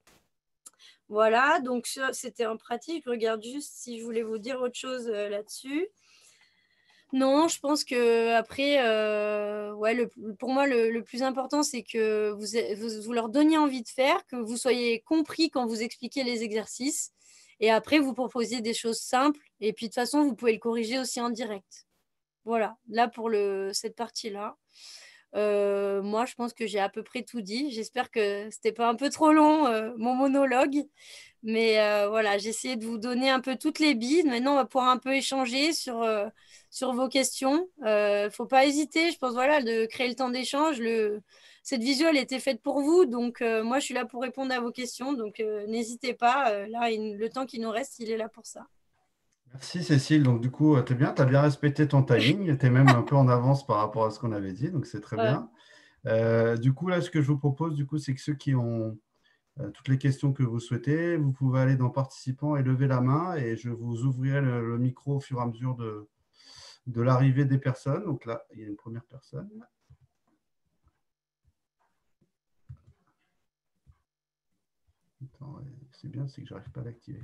Voilà, donc c'était en pratique. Je regarde juste si je voulais vous dire autre chose là-dessus. Non, je pense que après, pour moi, le plus important, c'est que vous leur donniez envie de faire, que vous soyez compris quand vous expliquez les exercices. Et après, vous proposiez des choses simples. Et puis, de toute façon, vous pouvez le corriger aussi en direct. Voilà, là pour cette partie-là. Moi, je pense que j'ai à peu près tout dit. J'espère que c'était pas un peu trop long, mon monologue. Mais voilà, j'ai essayé de vous donner un peu toutes les billes. Maintenant, on va pouvoir un peu échanger sur vos questions. Faut pas hésiter, je pense, voilà, de créer le temps d'échange. Cette visio, elle était faite pour vous. Donc, moi, je suis là pour répondre à vos questions. Donc, n'hésitez pas. Là, le temps qui nous reste, il est là pour ça. Merci Cécile. Donc du coup, tu es bien, tu as bien respecté ton timing. Tu es même un peu en avance par rapport à ce qu'on avait dit, donc c'est très Ouais. bien. Du coup, là, ce que je vous propose, du coup, c'est que ceux qui ont toutes les questions que vous souhaitez, vous pouvez aller dans participants et lever la main et je vous ouvrirai le micro au fur et à mesure de l'arrivée des personnes. Donc là, il y a une première personne. Attends, c'est bien, c'est que je n'arrive pas à l'activer.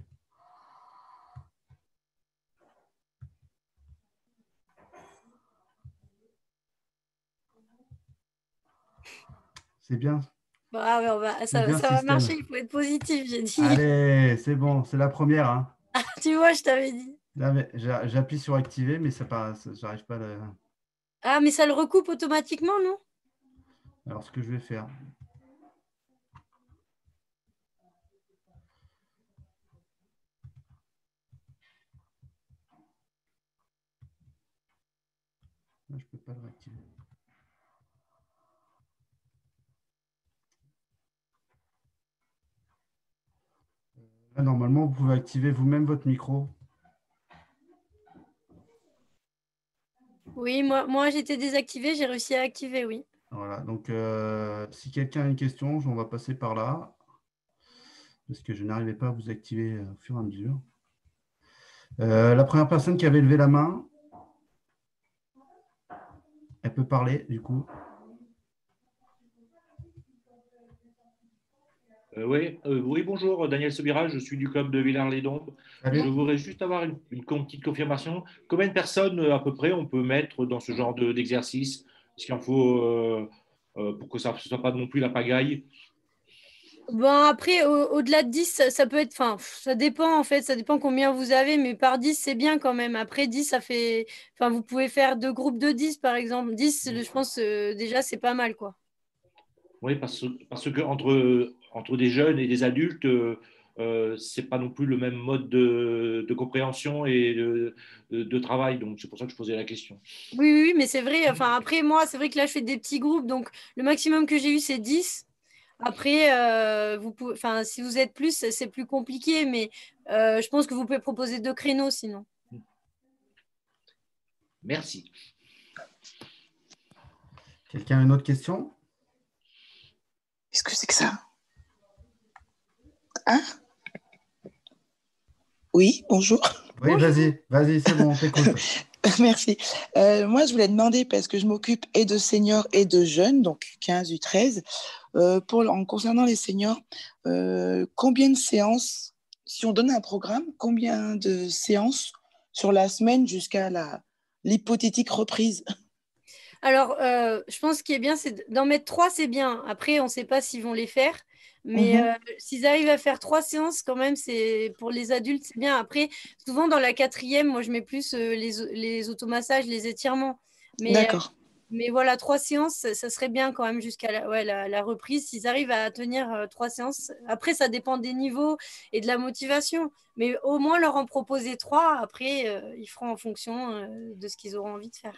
C'est bien, Bah, ouais, c'est bien ça ce va marcher, système. il faut être positif, j'ai dit. Allez, c'est bon, c'est la première, hein. Tu vois, je t'avais dit. Là, j'appuie sur activer, mais j'arrive pas à Ah, mais ça le recoupe automatiquement, non? Alors, ce que je vais faire, là, je peux pas le réactiver. Là, normalement, vous pouvez activer vous-même votre micro. Oui, moi j'étais désactivée, j'ai réussi à activer, oui. Voilà, donc si quelqu'un a une question, on va passer par là, parce que je n'arrivais pas à vous activer au fur et à mesure. La première personne qui avait levé la main, elle peut parler, du coup. Oui, bonjour, Daniel Sobira, je suis du club de Villars-les-Dombes. Je Salut. voudrais juste avoir une petite confirmation. Combien de personnes à peu près on peut mettre dans ce genre d'exercice? Est-ce qu'il en faut pour que ça ne soit pas non plus la pagaille? Bon, après, au-delà de 10, ça peut être, enfin, ça dépend en fait, ça dépend combien vous avez, mais par 10, c'est bien quand même. Après 10, ça fait, enfin, vous pouvez faire deux groupes de 10 par exemple. 10, je pense, déjà, c'est pas mal, quoi. Oui, parce que entre des jeunes et des adultes, c'est pas non plus le même mode de compréhension et de travail. Donc, c'est pour ça que je posais la question. Oui, oui, oui, mais c'est vrai, enfin, après, moi, c'est vrai que là, je fais des petits groupes, donc le maximum que j'ai eu, c'est 10. Après, vous pouvez, enfin, si vous êtes plus, c'est plus compliqué, mais je pense que vous pouvez proposer deux créneaux sinon. Merci. Quelqu'un a une autre question? Qu'est-ce que c'est que ça? Hein? Oui, bonjour. Oui, Bonjour. vas-y, c'est bon, on t'écoute. Merci. Moi, je voulais demander, parce que je m'occupe et de seniors et de jeunes, donc 15 ou 13, en concernant les seniors, combien de séances, si on donne un programme, combien de séances sur la semaine jusqu'à l'hypothétique reprise? Alors, je pense ce qui est bien, c'est d'en mettre trois, c'est bien. Après, on ne sait pas s'ils vont les faire. Mais Mhm. s'ils arrivent à faire trois séances, quand même, c'est pour les adultes, c'est bien. Après, souvent dans la quatrième, moi, je mets plus les automassages, les étirements. Mais, euh, D'accord. mais voilà, trois séances, ça serait bien quand même jusqu'à la reprise. S'ils arrivent à tenir trois séances. Après, ça dépend des niveaux et de la motivation. Mais au moins leur en proposer trois. Après, ils feront en fonction de ce qu'ils auront envie de faire.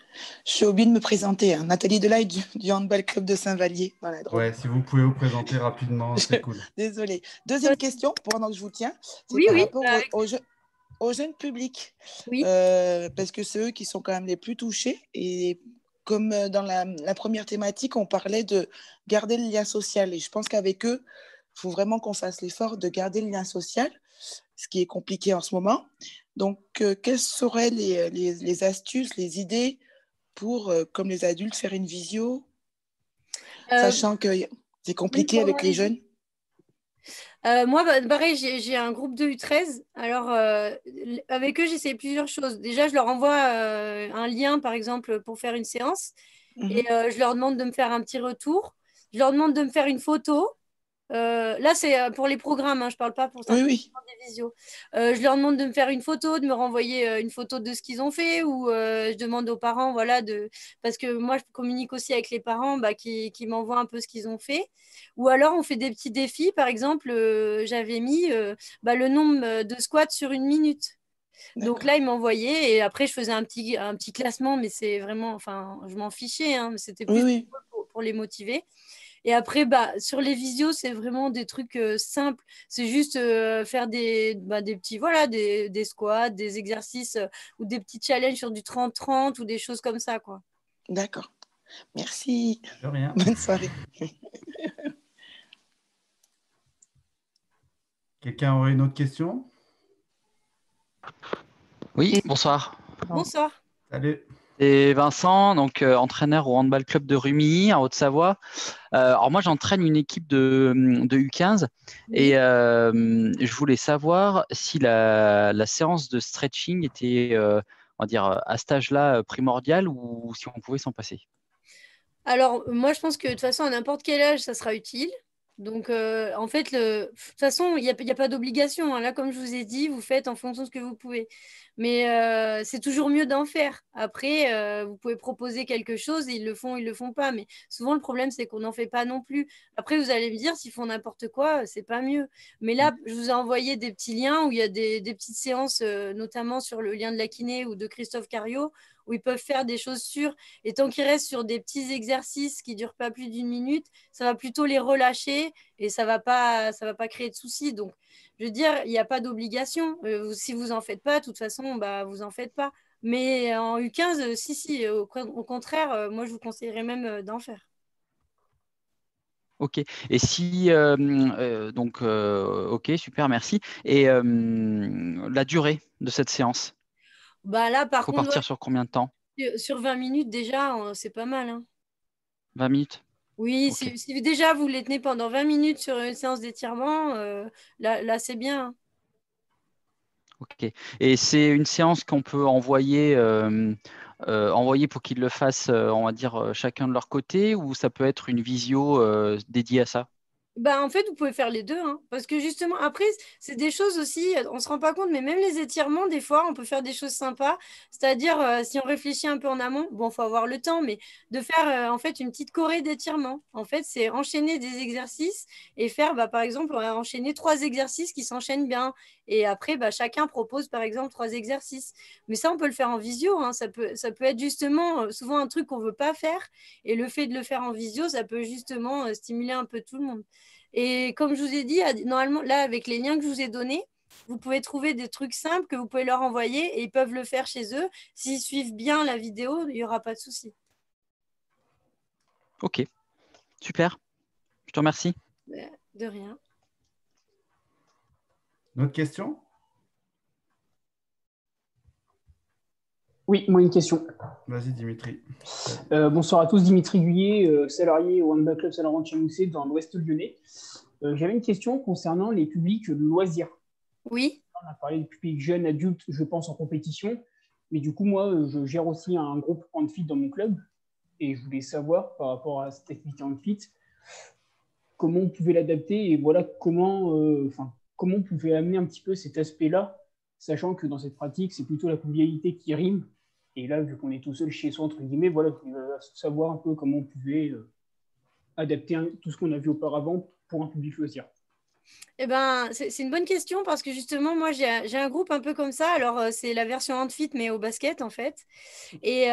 Je suis oubliée de me présenter, hein. Nathalie Delahaye du Handball Club de Saint-Vallier, dans la Drôme. Ouais, si vous pouvez vous présenter rapidement, c'est cool. Désolée. Deuxième question, pendant que je vous tiens, c'est Oui, par oui, rapport bah, aux jeunes publics, oui. parce que c'est eux qui sont quand même les plus touchés. Et comme dans la première thématique, on parlait de garder le lien social. Et je pense qu'avec eux, il faut vraiment qu'on fasse l'effort de garder le lien social, ce qui est compliqué en ce moment. Donc, quelles seraient les astuces, les idées pour, comme les adultes, faire une visio, Euh, sachant que c'est oui, compliqué pardon, avec les allez-y. jeunes? Moi, bah, pareil, j'ai un groupe de U13. Alors, avec eux, j'essaie plusieurs choses. Déjà, je leur envoie un lien, par exemple, pour faire une séance. Et Mhm. je leur demande de me faire un petit retour. Je leur demande de me faire une photo. Là, c'est pour les programmes, hein, je ne parle pas pour Oui, simplement oui, des visios. Je leur demande de me faire une photo, de me renvoyer une photo de ce qu'ils ont fait, ou je demande aux parents, voilà, parce que moi, je communique aussi avec les parents bah, qui m'envoient un peu ce qu'ils ont fait. Ou alors, on fait des petits défis. Par exemple, j'avais mis bah, le nombre de squats sur une minute. Donc d'accord. là, ils m'envoyaient et après, je faisais un petit classement, mais c'est vraiment, enfin, je m'en fichais, hein, mais c'était Oui, plus oui, pour les motiver. Et après, bah, sur les visios, c'est vraiment des trucs simples. C'est juste faire des petits, voilà, des squats, des exercices ou des petits challenges sur du 30-30 ou des choses comme ça, quoi. d'accord. Merci. De rien. Bonne soirée. Quelqu'un aurait une autre question? Oui, bonsoir. Bonsoir. Salut. C'est Vincent, donc entraîneur au handball club de Rumilly, en Haute-Savoie. Alors moi, j'entraîne une équipe de U15 et je voulais savoir si la séance de stretching était, on va dire, à cet âge-là primordiale ou si on pouvait s'en passer. Alors, moi, je pense que de toute façon, à n'importe quel âge, ça sera utile. Donc, en fait, de toute façon, il y a pas d'obligation, hein. Là, comme je vous ai dit, vous faites en fonction de ce que vous pouvez. Mais c'est toujours mieux d'en faire. Après, vous pouvez proposer quelque chose et ils le font pas. Mais souvent, le problème, c'est qu'on n'en fait pas non plus. Après, vous allez me dire, s'ils font n'importe quoi, c'est pas mieux. Mais là, je vous ai envoyé des petits liens où il y a des petites séances, notamment sur le lien de la kiné ou de Christophe Cario, où ils peuvent faire des choses sûres. Et tant qu'ils restent sur des petits exercices qui ne durent pas plus d'une minute, ça va plutôt les relâcher et ça va pas créer de soucis. Donc, je veux dire, il n'y a pas d'obligation. Si vous n'en faites pas, de toute façon, bah, vous n'en faites pas. Mais en U15, si, au contraire, moi, je vous conseillerais même d'en faire. Ok. Et si donc ok, super, merci. Et la durée de cette séance, Bah, là, par faut contre, partir sur combien de temps? ouais, sur 20 minutes, déjà, c'est pas mal, hein. 20 minutes? Oui, Ok. si déjà vous les tenez pendant 20 minutes sur une séance d'étirement, là c'est bien, hein. Ok. Et c'est une séance qu'on peut envoyer pour qu'ils le fassent, on va dire, chacun de leur côté, ou ça peut être une visio dédiée à ça? Bah, en fait, vous pouvez faire les deux, hein. Parce que justement, après, c'est des choses aussi, on ne se rend pas compte, mais même les étirements, des fois, on peut faire des choses sympas. C'est-à-dire, si on réfléchit un peu en amont, bon, il faut avoir le temps, mais de faire en fait une petite choré d'étirements. En fait, c'est enchaîner des exercices et faire, bah, par exemple, on va enchaîner 3 exercices qui s'enchaînent bien. Et après, bah, chacun propose, par exemple, 3 exercices. Mais ça, on peut le faire en visio, hein. Ça peut être justement souvent un truc qu'on ne veut pas faire. Et le fait de le faire en visio, ça peut justement stimuler un peu tout le monde. Et comme je vous ai dit, normalement, là, avec les liens que je vous ai donnés, vous pouvez trouver des trucs simples que vous pouvez leur envoyer et ils peuvent le faire chez eux. S'ils suivent bien la vidéo, il n'y aura pas de souci. Ok, super. Je te remercie. De rien. Une autre question? Oui, moi une question. Vas-y, Dimitri. Bonsoir à tous, Dimitri Guyet, salarié au Handball Club Saint-Laurent de Chamousset dans l'Ouest lyonnais. J'avais une question concernant les publics de loisirs. Oui. On a parlé de publics jeunes, adultes, je pense, en compétition. Mais du coup, moi, je gère aussi un groupe handfit dans mon club. Et je voulais savoir, par rapport à cette activité handfit, comment on pouvait l'adapter et voilà comment on pouvait amener un petit peu cet aspect-là, sachant que dans cette pratique, c'est plutôt la convivialité qui rime. Et là, vu qu'on est tout seul chez soi, entre guillemets, voilà, je voulais savoir un peu comment on pouvait adapter tout ce qu'on a vu auparavant pour un public loisir. Eh ben, c'est une bonne question parce que justement, moi, j'ai un groupe un peu comme ça. Alors, c'est la version handfit, mais au basket, en fait. Et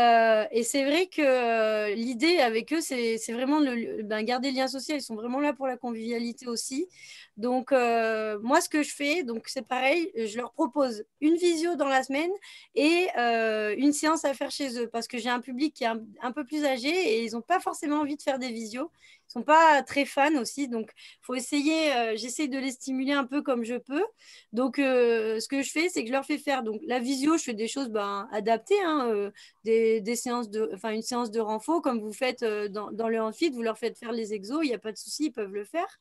c'est vrai que l'idée avec eux, c'est vraiment ben, garder le lien social. Ils sont vraiment là pour la convivialité aussi. Donc, moi, ce que je fais, donc c'est pareil, je leur propose une visio dans la semaine et une séance à faire chez eux parce que j'ai un public qui est un peu plus âgé et ils n'ont pas forcément envie de faire des visios. Ils ne sont pas très fans aussi. Donc, faut essayer, j'essaie de les stimuler un peu comme je peux. Donc, ce que je fais, c'est que je leur fais faire donc, la visio, je fais des choses ben, adaptées, hein, des séances enfin, une séance de renfort comme vous faites dans le amphi, vous leur faites faire les exos, il n'y a pas de souci, ils peuvent le faire.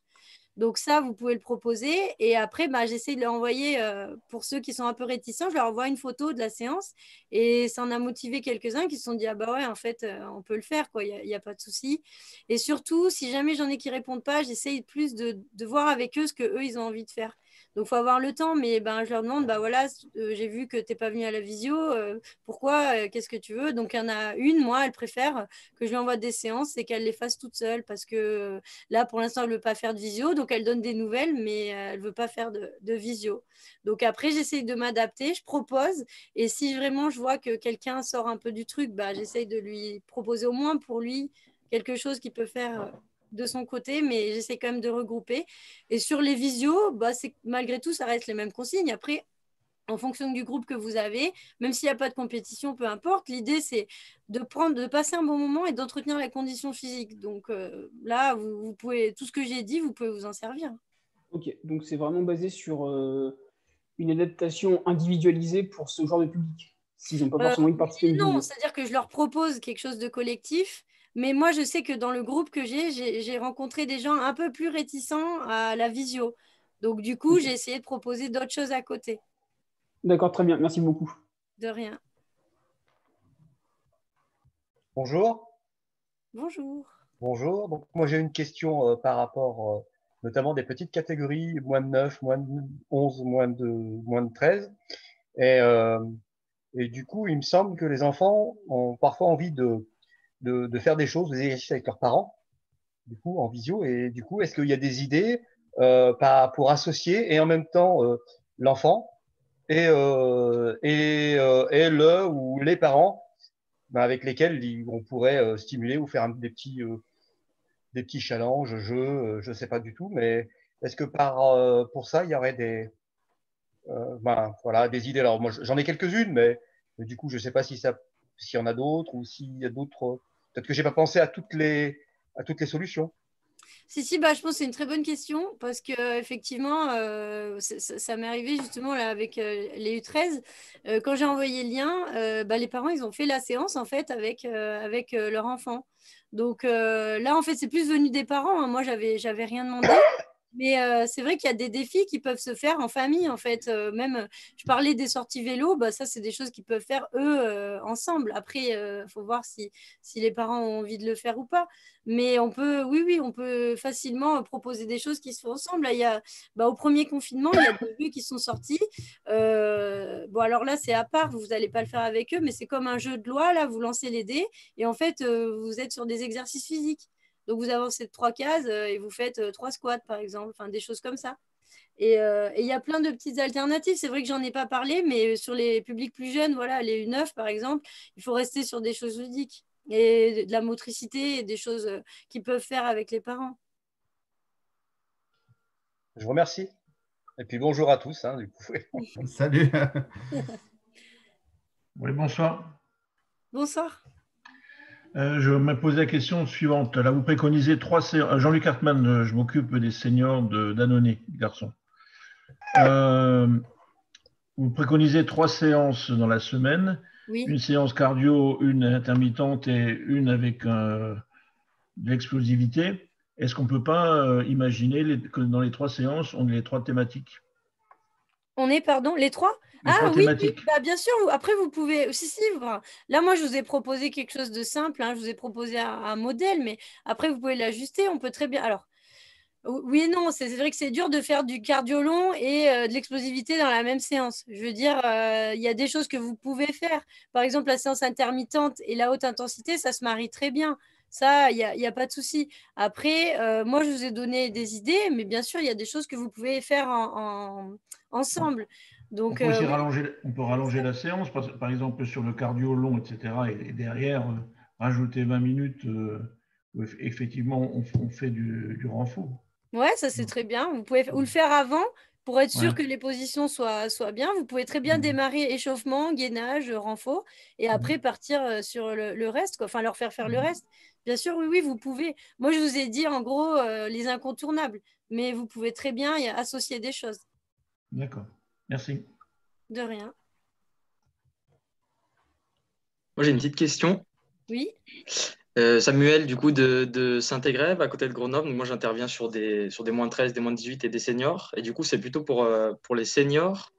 Donc ça, vous pouvez le proposer. Et après, bah, j'essaie de leur envoyer, pour ceux qui sont un peu réticents, je leur envoie une photo de la séance. Et ça en a motivé quelques-uns qui se sont dit, ah bah ouais, en fait, on peut le faire, quoi, il y a pas de souci. Et surtout, si jamais j'en ai qui ne répondent pas, j'essaye plus de voir avec eux ce qu'eux, ils ont envie de faire. Donc, il faut avoir le temps, mais ben, je leur demande, bah voilà, j'ai vu que tu n'es pas venu à la visio, pourquoi, qu'est-ce que tu veux? Donc, il y en a une, moi, elle préfère que je lui envoie des séances et qu'elle les fasse toute seule parce que là, pour l'instant, elle ne veut pas faire de visio, donc elle donne des nouvelles, mais elle ne veut pas faire de visio. Donc après, j'essaye de m'adapter, je propose, et si vraiment je vois que quelqu'un sort un peu du truc, bah, j'essaye de lui proposer au moins pour lui quelque chose qu'il peut faire de son côté, mais j'essaie quand même de regrouper. Et sur les visios, bah, malgré tout, ça reste les mêmes consignes. Après, en fonction du groupe que vous avez, même s'il n'y a pas de compétition, peu importe. L'idée, c'est de passer un bon moment et d'entretenir la condition physique. Donc là, vous pouvez, tout ce que j'ai dit, vous pouvez vous en servir. Ok, donc c'est vraiment basé sur une adaptation individualisée pour ce genre de public, s'ils n'ont pas forcément envie de participer à une Non, vidéo. c'est-à-dire que je leur propose quelque chose de collectif, mais moi, je sais que dans le groupe que j'ai rencontré des gens un peu plus réticents à la visio. Donc, du coup, j'ai essayé de proposer d'autres choses à côté. D'accord, très bien, merci beaucoup. De rien. Bonjour. Bonjour. Bonjour. Donc, moi, j'ai une question par rapport notamment des petites catégories, moins de 9, moins de 11, moins de 13. Et du coup, il me semble que les enfants ont parfois envie de faire des choses, des exercices avec leurs parents, du coup, en visio. Et du coup, est-ce qu'il y a des idées pour associer et en même temps l'enfant et le ou les parents avec lesquels on pourrait stimuler ou faire des petits challenges, jeux, je sais pas du tout, mais est-ce que pour ça, il y aurait voilà, des idées? Alors, moi, j'en ai quelques-unes, mais du coup, je sais pas s'il y en a d'autres ou s'il y a d'autres. Peut-être que j'ai pas pensé à toutes les solutions. Si, bah, je pense que c'est une très bonne question parce que effectivement, ça m'est arrivé justement là avec les U13. Quand j'ai envoyé le lien, bah, les parents, ils ont fait la séance en fait avec leur enfant. Donc là, en fait, c'est plus venu des parents, hein. Moi, j'avais rien demandé. Mais c'est vrai qu'il y a des défis qui peuvent se faire en famille, en fait. Même, je parlais des sorties vélo, bah, ça, c'est des choses qu'ils peuvent faire eux ensemble. Après, il faut voir si les parents ont envie de le faire ou pas. Mais oui, on peut facilement proposer des choses qui se font ensemble. Là, au premier confinement, il y a des jeux qui sont sortis. Bon, alors là, c'est à part, vous n'allez pas le faire avec eux, mais c'est comme un jeu de loi. Là, vous lancez les dés et en fait, vous êtes sur des exercices physiques. Donc, vous avancez de 3 cases et vous faites 3 squats, par exemple, enfin, des choses comme ça. Et il y a plein de petites alternatives. C'est vrai que j'en ai pas parlé, mais sur les publics plus jeunes, voilà, les U9, par exemple, il faut rester sur des choses ludiques et de la motricité et des choses qu'ils peuvent faire avec les parents. Je vous remercie. Et puis bonjour à tous, hein, du coup. Salut. Oui, bonsoir. Bonsoir. Je me posais la question suivante. Là, vous préconisez 3 séances. Jean-Luc Hartmann, je m'occupe des seniors d'Annonay, garçons. Vous préconisez 3 séances dans la semaine. Oui. Une séance cardio, une intermittente et une avec de l'explosivité. Est-ce qu'on ne peut pas imaginer que dans les 3 séances, on ait les 3 thématiques? On est, pardon, les 3? Ah oui, bah, bien sûr. Après, vous pouvez. Si. Là, moi, je vous ai proposé quelque chose de simple, hein. Je vous ai proposé un modèle, mais après, vous pouvez l'ajuster. On peut très bien. Alors, oui et non, c'est vrai que c'est dur de faire du cardio long et de l'explosivité dans la même séance. Je veux dire, il y a des choses que vous pouvez faire. Par exemple, la séance intermittente et la haute intensité, ça se marie très bien. Ça, il n'y a pas de souci. Après, moi, je vous ai donné des idées, mais bien sûr, il y a des choses que vous pouvez faire ensemble. Donc, on peut rallonger la séance, par exemple sur le cardio long, etc. Et derrière, rajouter 20 minutes, où effectivement, on fait du renfort. Ouais, ça c'est très bien. Vous pouvez ou le faire avant pour être sûr que les positions soient bien. Vous pouvez très bien démarrer échauffement, gainage, renfort et après partir sur le reste, quoi. Enfin, leur faire le reste. Bien sûr, oui, vous pouvez. Moi, je vous ai dit en gros les incontournables, mais vous pouvez très bien y associer des choses. D'accord. Merci. De rien. Moi, j'ai une petite question. Oui. Samuel, du coup, de Saint-Égrève, à côté de Grenoble. Donc, moi, j'interviens sur des moins de 13, des moins de 18 et des seniors. Et du coup, c'est plutôt pour les seniors.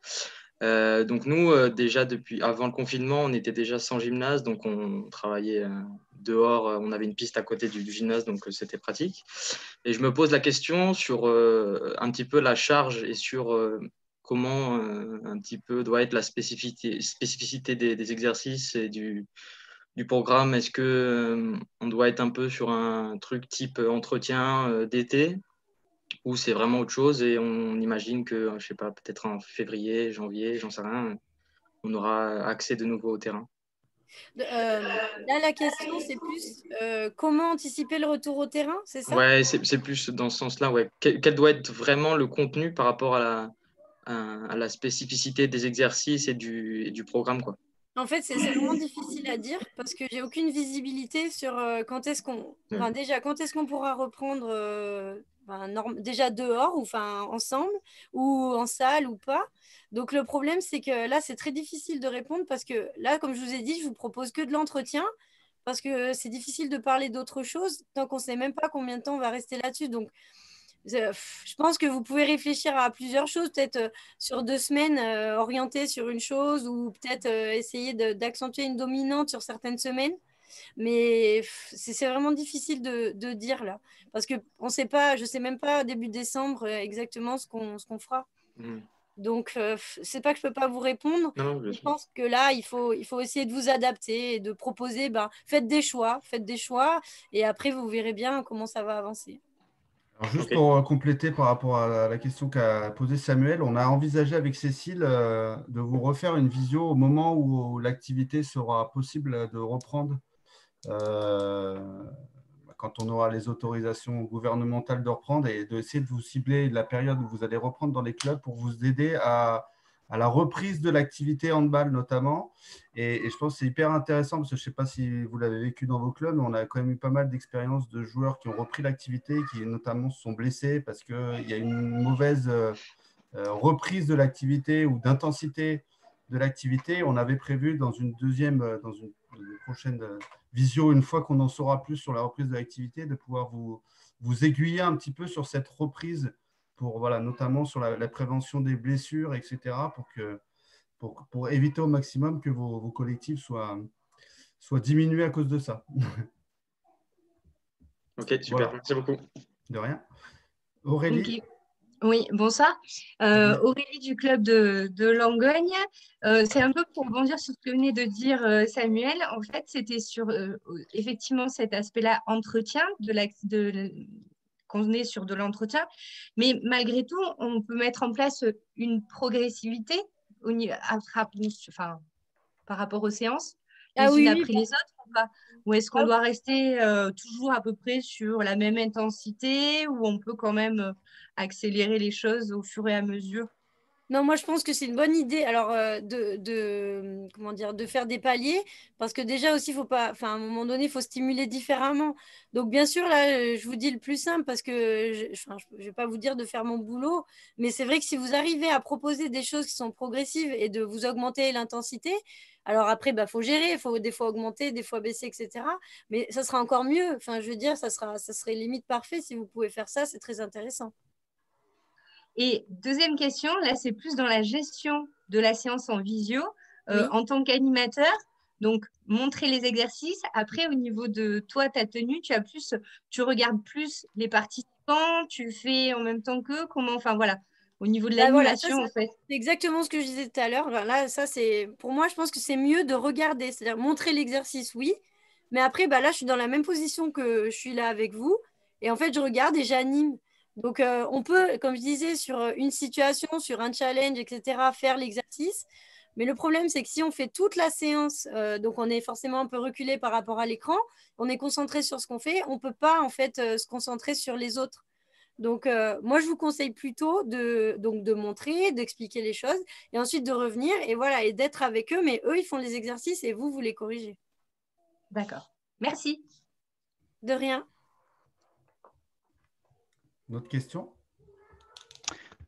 Donc, nous, déjà, depuis avant le confinement, on était déjà sans gymnase. Donc, on travaillait dehors. On avait une piste à côté du gymnase, donc c'était pratique. Et je me pose la question sur un petit peu la charge et sur comment un petit peu doit être la spécificité des exercices et du programme. Est-ce que on doit être un peu sur un truc type entretien d'été ou c'est vraiment autre chose et on imagine que, je sais pas, peut-être en février, janvier, j'en sais rien, on aura accès de nouveau au terrain? Là, la question, c'est plus comment anticiper le retour au terrain, c'est ça? Ouais, c'est plus dans ce sens-là. Ouais. Quel doit être vraiment le contenu par rapport à la spécificité des exercices et du programme, quoi. En fait, c'est vraiment difficile à dire parce que j'ai aucune visibilité sur quand est-ce qu'on, enfin, déjà, quand est-ce qu'on pourra reprendre déjà dehors ou enfin ensemble ou en salle ou pas. Donc le problème, c'est que là, c'est très difficile de répondre parce que là, comme je vous ai dit, je vous propose que de l'entretien parce que c'est difficile de parler d'autre chose tant qu'on ne sait même pas combien de temps on va rester là-dessus. Donc je pense que vous pouvez réfléchir à plusieurs choses, peut-être sur 2 semaines, orienter sur une chose ou peut-être essayer d'accentuer une dominante sur certaines semaines. Mais c'est vraiment difficile de dire là. Parce que on sait pas, je ne sais même pas début décembre exactement ce qu'on fera. Donc, c'est pas que je ne peux pas vous répondre. Non, Je pense que là, il faut essayer de vous adapter et de proposer, faites des choix. Et après, vous verrez bien comment ça va avancer. Alors, juste pour compléter par rapport à la question qu'a posée Samuel, on a envisagé avec Cécile de vous refaire une visio au moment où l'activité sera possible de reprendre, quand on aura les autorisations gouvernementales de reprendre, et d'essayer de vous cibler la période où vous allez reprendre dans les clubs pour vous aider à la reprise de l'activité handball notamment. Et je pense que c'est hyper intéressant parce que je ne sais pas si vous l'avez vécu dans vos clubs, mais on a quand même eu pas mal d'expériences de joueurs qui ont repris l'activité, qui notamment se sont blessés parce qu'il y a une mauvaise reprise de l'activité ou d'intensité de l'activité. On avait prévu dans une prochaine visio, une fois qu'on en saura plus sur la reprise de l'activité, de pouvoir vous aiguiller un petit peu sur cette reprise notamment sur la prévention des blessures, etc., pour éviter au maximum que vos collectifs soient diminués à cause de ça. Ok, super, voilà. Merci beaucoup. De rien. Aurélie. Okay. Oui, bonsoir. Aurélie du club de Langogne. C'est un peu pour rebondir sur ce que venait de dire Samuel. En fait, c'était sur effectivement cet aspect-là, entretien, qu'on est sur de l'entretien. Mais malgré tout, on peut mettre en place une progressivité par rapport aux séances, les unes après les autres ou pas? Ou est-ce qu'on doit rester toujours à peu près sur la même intensité ou on peut quand même accélérer les choses au fur et à mesure? Non, moi je pense que c'est une bonne idée. Alors de faire des paliers, parce que déjà aussi faut pas, à un moment donné, il faut stimuler différemment. Donc bien sûr là, je vous dis le plus simple parce que je vais pas vous dire de faire mon boulot, mais c'est vrai que si vous arrivez à proposer des choses qui sont progressives et de vous augmenter l'intensité, alors après faut gérer, il faut des fois augmenter, des fois baisser, etc. Mais ça sera encore mieux. Je veux dire, ça serait limite parfait si vous pouvez faire ça, c'est très intéressant. Et deuxième question, là, c'est plus dans la gestion de la séance en visio, oui. En tant qu'animateur. Donc, montrer les exercices. Après, au niveau de toi, ta tenue, tu regardes plus les participants, tu fais en même temps qu'eux. Au niveau de l'animation, en fait. C'est exactement ce que je disais tout à l'heure. Là, pour moi, je pense que c'est mieux de regarder, c'est-à-dire montrer l'exercice, oui. Mais après, là, je suis dans la même position que je suis là avec vous. Et en fait, je regarde et j'anime. Donc, on peut, comme je disais, sur une situation, sur un challenge, etc., faire l'exercice. Mais le problème, c'est que si on fait toute la séance, donc on est forcément un peu reculé par rapport à l'écran, on est concentré sur ce qu'on fait, on ne peut pas, en fait, se concentrer sur les autres. Donc, moi, je vous conseille plutôt de montrer, d'expliquer les choses et ensuite de revenir et d'être avec eux. Mais eux, ils font les exercices et vous les corrigez. D'accord. Merci. De rien. D'autres questions?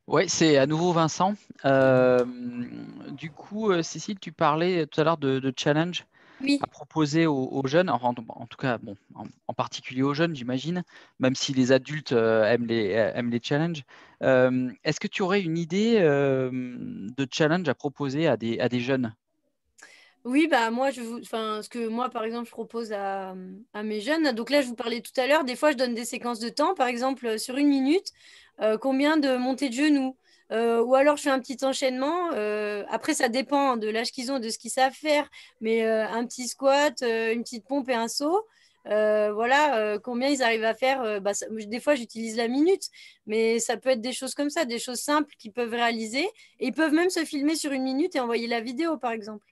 Oui, c'est à nouveau Vincent. Du coup, Cécile, tu parlais tout à l'heure de challenge à proposer aux jeunes, en tout cas, en particulier aux jeunes, j'imagine, même si les adultes aiment les challenges. Est-ce que tu aurais une idée de challenge à proposer à des jeunes? Oui, moi, ce que moi, par exemple, je propose à mes jeunes. Donc là, je vous parlais tout à l'heure, des fois, je donne des séquences de temps. Par exemple, sur 1 minute, combien de montées de genoux? Ou alors, je fais un petit enchaînement. Après, ça dépend de l'âge qu'ils ont, de ce qu'ils savent faire. Mais un petit squat, une petite pompe et un saut. Combien ils arrivent à faire. Des fois, j'utilise la minute. Mais ça peut être des choses comme ça, des choses simples qu'ils peuvent réaliser. Et ils peuvent même se filmer sur 1 minute et envoyer la vidéo, par exemple.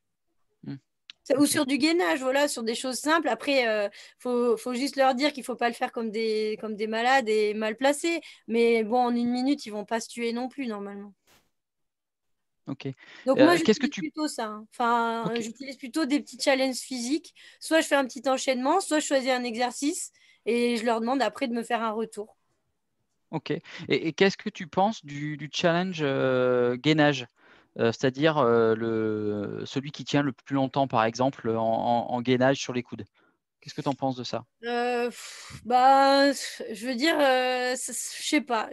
Ou sur du gainage, sur des choses simples. Après, faut juste leur dire qu'il ne faut pas le faire comme des malades et mal placés. Mais bon, en 1 minute, ils ne vont pas se tuer non plus, normalement. Ok. Donc moi, Qu'est-ce que j'utilise tu... plutôt ça, hein. Enfin, Ok. j'utilise plutôt des petits challenges physiques. Soit je fais un petit enchaînement, soit je choisis un exercice et je leur demande après de me faire un retour. Ok. Et qu'est-ce que tu penses du challenge gainage? C'est-à-dire celui qui tient le plus longtemps, par exemple, en gainage sur les coudes. Qu'est-ce que tu en penses de ça? Je veux dire, je sais pas.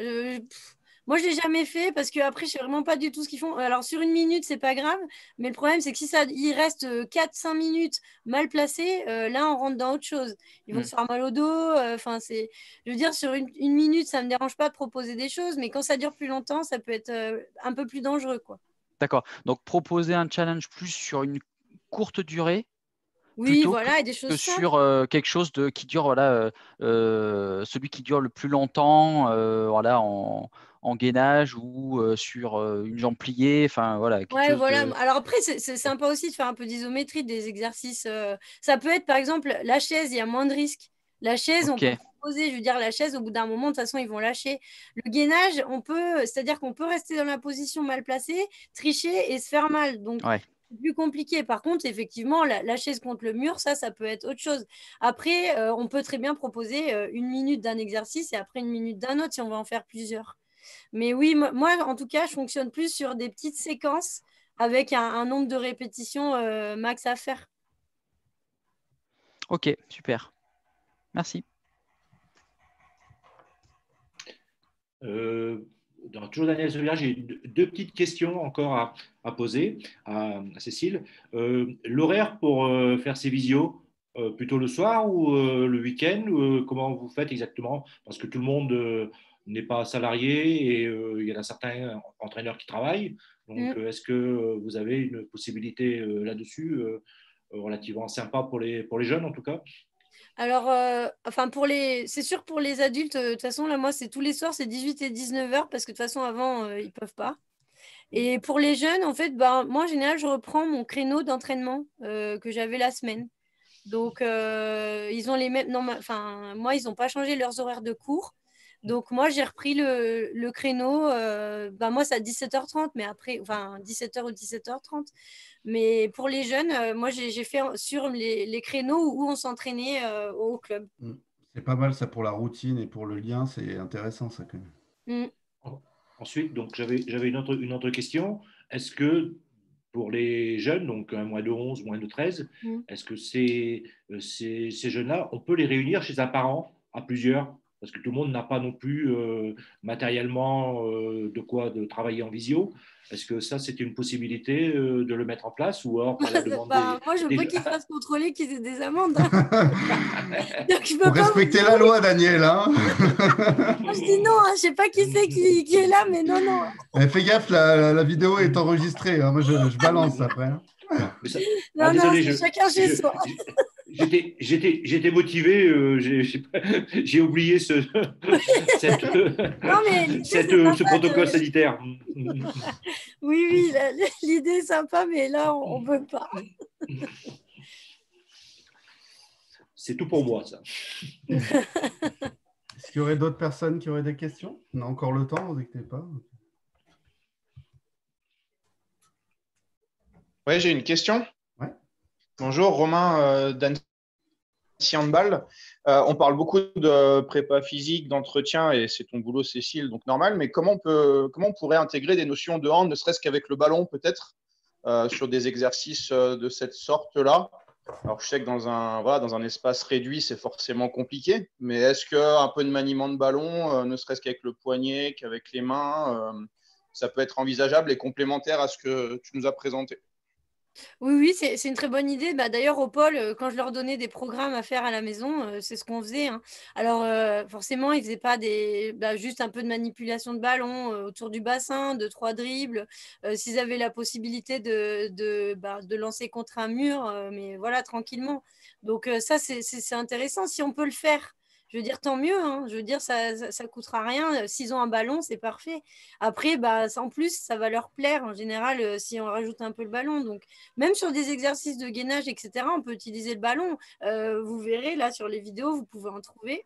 Moi, je l'ai jamais fait parce que après, je sais vraiment pas du tout ce qu'ils font. Alors, sur une minute, c'est pas grave, mais le problème, c'est que si il reste 4-5 minutes mal placées, là, on rentre dans autre chose. Ils vont se faire mal au dos. Enfin, je veux dire, sur une minute, ça me dérange pas de proposer des choses, mais quand ça dure plus longtemps, ça peut être un peu plus dangereux, quoi. D'accord. Donc, proposer un challenge plus sur une courte durée Oui, plutôt voilà, et des choses que simples. sur quelque chose qui dure, voilà, celui qui dure le plus longtemps, voilà, en gainage ou sur une jambe pliée, enfin voilà, quelque Ouais, chose voilà. de. Alors après, c'est sympa aussi de faire un peu d'isométrie, des exercices. Ça peut être, par exemple, la chaise, il y a moins de risques. La chaise, on peut Ok, proposer, je veux dire, la chaise, au bout d'un moment, de toute façon, ils vont lâcher. Le gainage, c'est-à-dire qu'on peut rester dans la position mal placée, tricher et se faire mal. Donc, ouais. c'est plus compliqué. Par contre, effectivement, la chaise contre le mur, ça peut être autre chose. Après, on peut très bien proposer une minute d'un exercice et après une minute d'un autre si on va en faire plusieurs. Mais oui, moi, en tout cas, je fonctionne plus sur des petites séquences avec un nombre de répétitions max à faire. Ok, super. Merci. Toujours Daniel Sevilla, j'ai deux petites questions encore à poser à Cécile. L'horaire pour faire ces visios, plutôt le soir ou le week-end, comment vous faites exactement? Parce que tout le monde n'est pas salarié et il y en a certains entraîneurs qui travaillent. Donc, Mm. est-ce que vous avez une possibilité là-dessus relativement sympa pour les jeunes en tout cas? Alors, enfin, c'est sûr pour les adultes, de toute façon, là, moi, c'est tous les soirs, c'est 18 et 19 heures parce que de toute façon, avant, ils peuvent pas. Et pour les jeunes, en fait, ben, moi, en général, je reprends mon créneau d'entraînement que j'avais la semaine. Donc, ils ont les mêmes. Non, enfin, moi, ils n'ont pas changé leurs horaires de cours. Donc, moi, j'ai repris le créneau. Ben, moi, c'est à 17h30, mais après, enfin, 17h ou 17h30. Mais pour les jeunes, moi, j'ai fait sur les créneaux où on s'entraînait au club. C'est pas mal ça pour la routine et pour le lien, c'est intéressant ça quand même. Mm. Ensuite, donc j'avais une autre question. Est-ce que pour les jeunes, donc moins de 11, moins de 13, Mm. est-ce que ces jeunes-là, on peut les réunir chez un parent à plusieurs? Parce que tout le monde n'a pas non plus matériellement de quoi de travailler en visio. Est-ce que ça, c'était une possibilité de le mettre en place ou alors à la demande Bah, moi, je veux des pas jeunes? qu'ils se fassent contrôler, qu'ils aient des amendes, hein. Donc, je Faut peux pas vous respecter dire la oui. loi, Daniel. Hein. Moi, je dis non, hein. Je sais pas qui c'est qui est là, mais non, non. Fais gaffe, la vidéo est enregistrée. Hein. Moi, je balance après. Hein. Non, non, Désolé, c'est chacun chez soi. j'étais motivé, j'ai oublié Non, mais l'idée, c'est ce sympa protocole sanitaire. Oui, oui, l'idée est sympa, mais là, on peut pas. C'est tout pour moi, ça. Est-ce qu'il y aurait d'autres personnes qui auraient des questions? On a encore le temps, vous inquiétez pas. Oui, j'ai une question. Ouais. Bonjour, Romain d'Annecy Handball. On parle beaucoup de prépa physique, d'entretien, et c'est ton boulot, Cécile, donc normal. Mais comment on pourrait intégrer des notions de hand, ne serait-ce qu'avec le ballon, peut-être, sur des exercices de cette sorte-là? Alors, je sais que dans un espace réduit, c'est forcément compliqué, mais est-ce qu'un peu de maniement de ballon, ne serait-ce qu'avec le poignet, qu'avec les mains, ça peut être envisageable et complémentaire à ce que tu nous as présenté? Oui, oui, c'est une très bonne idée. Bah, d'ailleurs, au pôle, quand je leur donnais des programmes à faire à la maison, c'est ce qu'on faisait, hein. Alors, forcément, ils ne faisaient pas juste un peu de manipulation de ballon autour du bassin, 2-3 dribbles. S'ils avaient la possibilité de lancer contre un mur, mais voilà, tranquillement. Donc, ça, c'est intéressant. Si on peut le faire, je veux dire, tant mieux, hein. Je veux dire, ça ne coûtera rien. S'ils ont un ballon, c'est parfait. Après, bah, en plus, ça va leur plaire en général si on rajoute un peu le ballon. Donc, même sur des exercices de gainage, etc., on peut utiliser le ballon. Vous verrez là sur les vidéos, vous pouvez en trouver.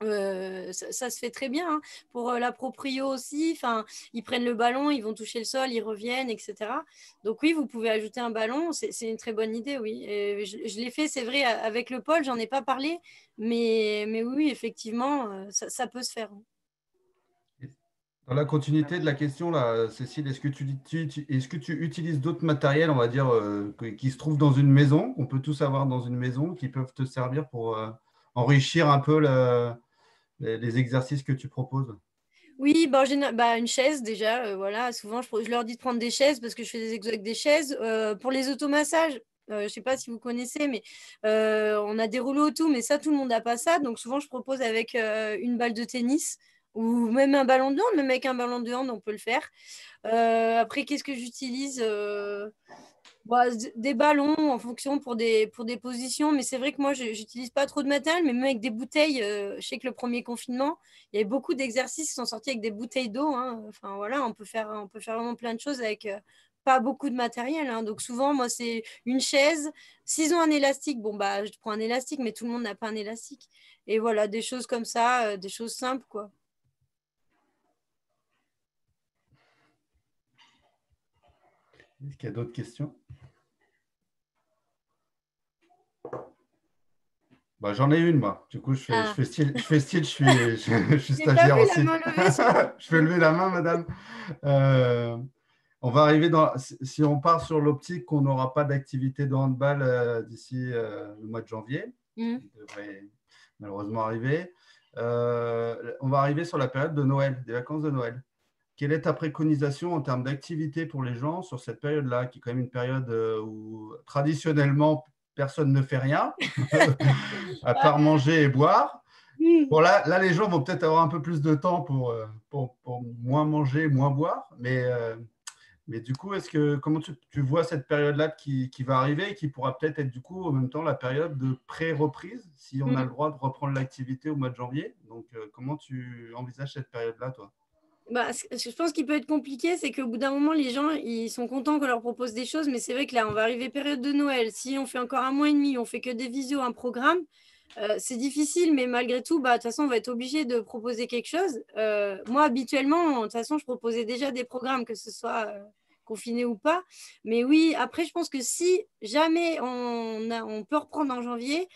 Ça se fait très bien, hein. Pour la proprio aussi, ils prennent le ballon, ils vont toucher le sol, ils reviennent, etc. Donc oui, vous pouvez ajouter un ballon, c'est une très bonne idée, oui. Et je l'ai fait, c'est vrai, avec le pôle, j'en ai pas parlé, mais oui, effectivement, ça peut se faire. Dans la continuité de la question, là, Cécile, est-ce que tu utilises d'autres matériels, on va dire, qui se trouvent dans une maison, qu'on peut tous avoir dans une maison, qui peuvent te servir pour enrichir un peu les exercices que tu proposes? Oui, une chaise déjà, voilà. Souvent, je leur dis de prendre des chaises parce que je fais des exos avec des chaises. Pour les automassages, je ne sais pas si vous connaissez, mais on a des rouleaux auto, mais ça, tout le monde n'a pas ça. Donc souvent, je propose avec une balle de tennis ou même un ballon de hand. Même avec un ballon de hand, on peut le faire. Après, qu'est-ce que j'utilise? Des ballons en fonction pour des positions, mais c'est vrai que moi, je n'utilise pas trop de matériel, mais même avec des bouteilles, je sais que le premier confinement, il y avait beaucoup d'exercices qui sont sortis avec des bouteilles d'eau, hein. Enfin, voilà, on peut faire vraiment plein de choses avec pas beaucoup de matériel, hein. Donc souvent, moi, c'est une chaise. S'ils ont un élastique, bon, bah, je prends un élastique, mais tout le monde n'a pas un élastique. Et voilà, des choses comme ça, des choses simples, quoi. Est-ce qu'il y a d'autres questions? Bah, j'en ai une, moi. Du coup, je fais style, je suis stagiaire aussi. Je fais lever la main, madame. On va arriver si on part sur l'optique qu'on n'aura pas d'activité de handball d'ici le mois de janvier, qui devrait malheureusement arriver. On va arriver sur la période de Noël, des vacances de Noël. Quelle est ta préconisation en termes d'activité pour les gens sur cette période-là, qui est quand même une période où traditionnellement personne ne fait rien, à part manger et boire? Bon, là, les gens vont peut-être avoir un peu plus de temps pour moins manger, moins boire, mais du coup, comment tu vois cette période-là qui va arriver et qui pourra peut-être être du coup en même temps la période de pré-reprise, si on a le droit de reprendre l'activité au mois de janvier? Donc, comment tu envisages cette période-là, toi? Ce que je pense qu'il peut être compliqué, c'est qu'au bout d'un moment, les gens, ils sont contents qu'on leur propose des choses, mais c'est vrai que là, on va arriver période de Noël. Si on fait encore un mois et demi, on fait que des visios, un programme, c'est difficile, mais malgré tout, de toute façon, on va être obligé de proposer quelque chose. Moi, habituellement, de toute façon, je proposais déjà des programmes, que ce soit confiné ou pas. Mais oui, après, je pense que si jamais on peut reprendre en janvier,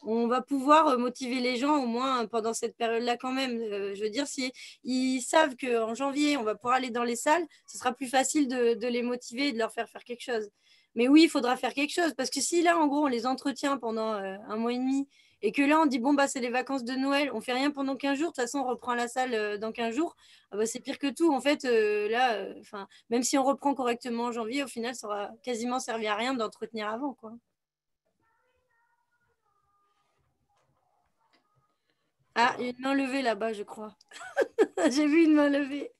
on va pouvoir motiver les gens au moins pendant cette période-là quand même. Je veux dire, si ils savent qu'en janvier, on va pouvoir aller dans les salles, ce sera plus facile de les motiver et de leur faire quelque chose. Mais oui, il faudra faire quelque chose parce que si là, en gros, on les entretient pendant un mois et demi et que là, on dit, bon, bah, c'est les vacances de Noël, on fait rien pendant 15 jours, de toute façon, on reprend la salle dans 15 jours, ah bah, c'est pire que tout. En fait, là, même si on reprend correctement en janvier, au final, ça aura quasiment servi à rien d'entretenir avant, quoi. Ah, il y a une main levée là-bas, je crois. J'ai vu une main levée.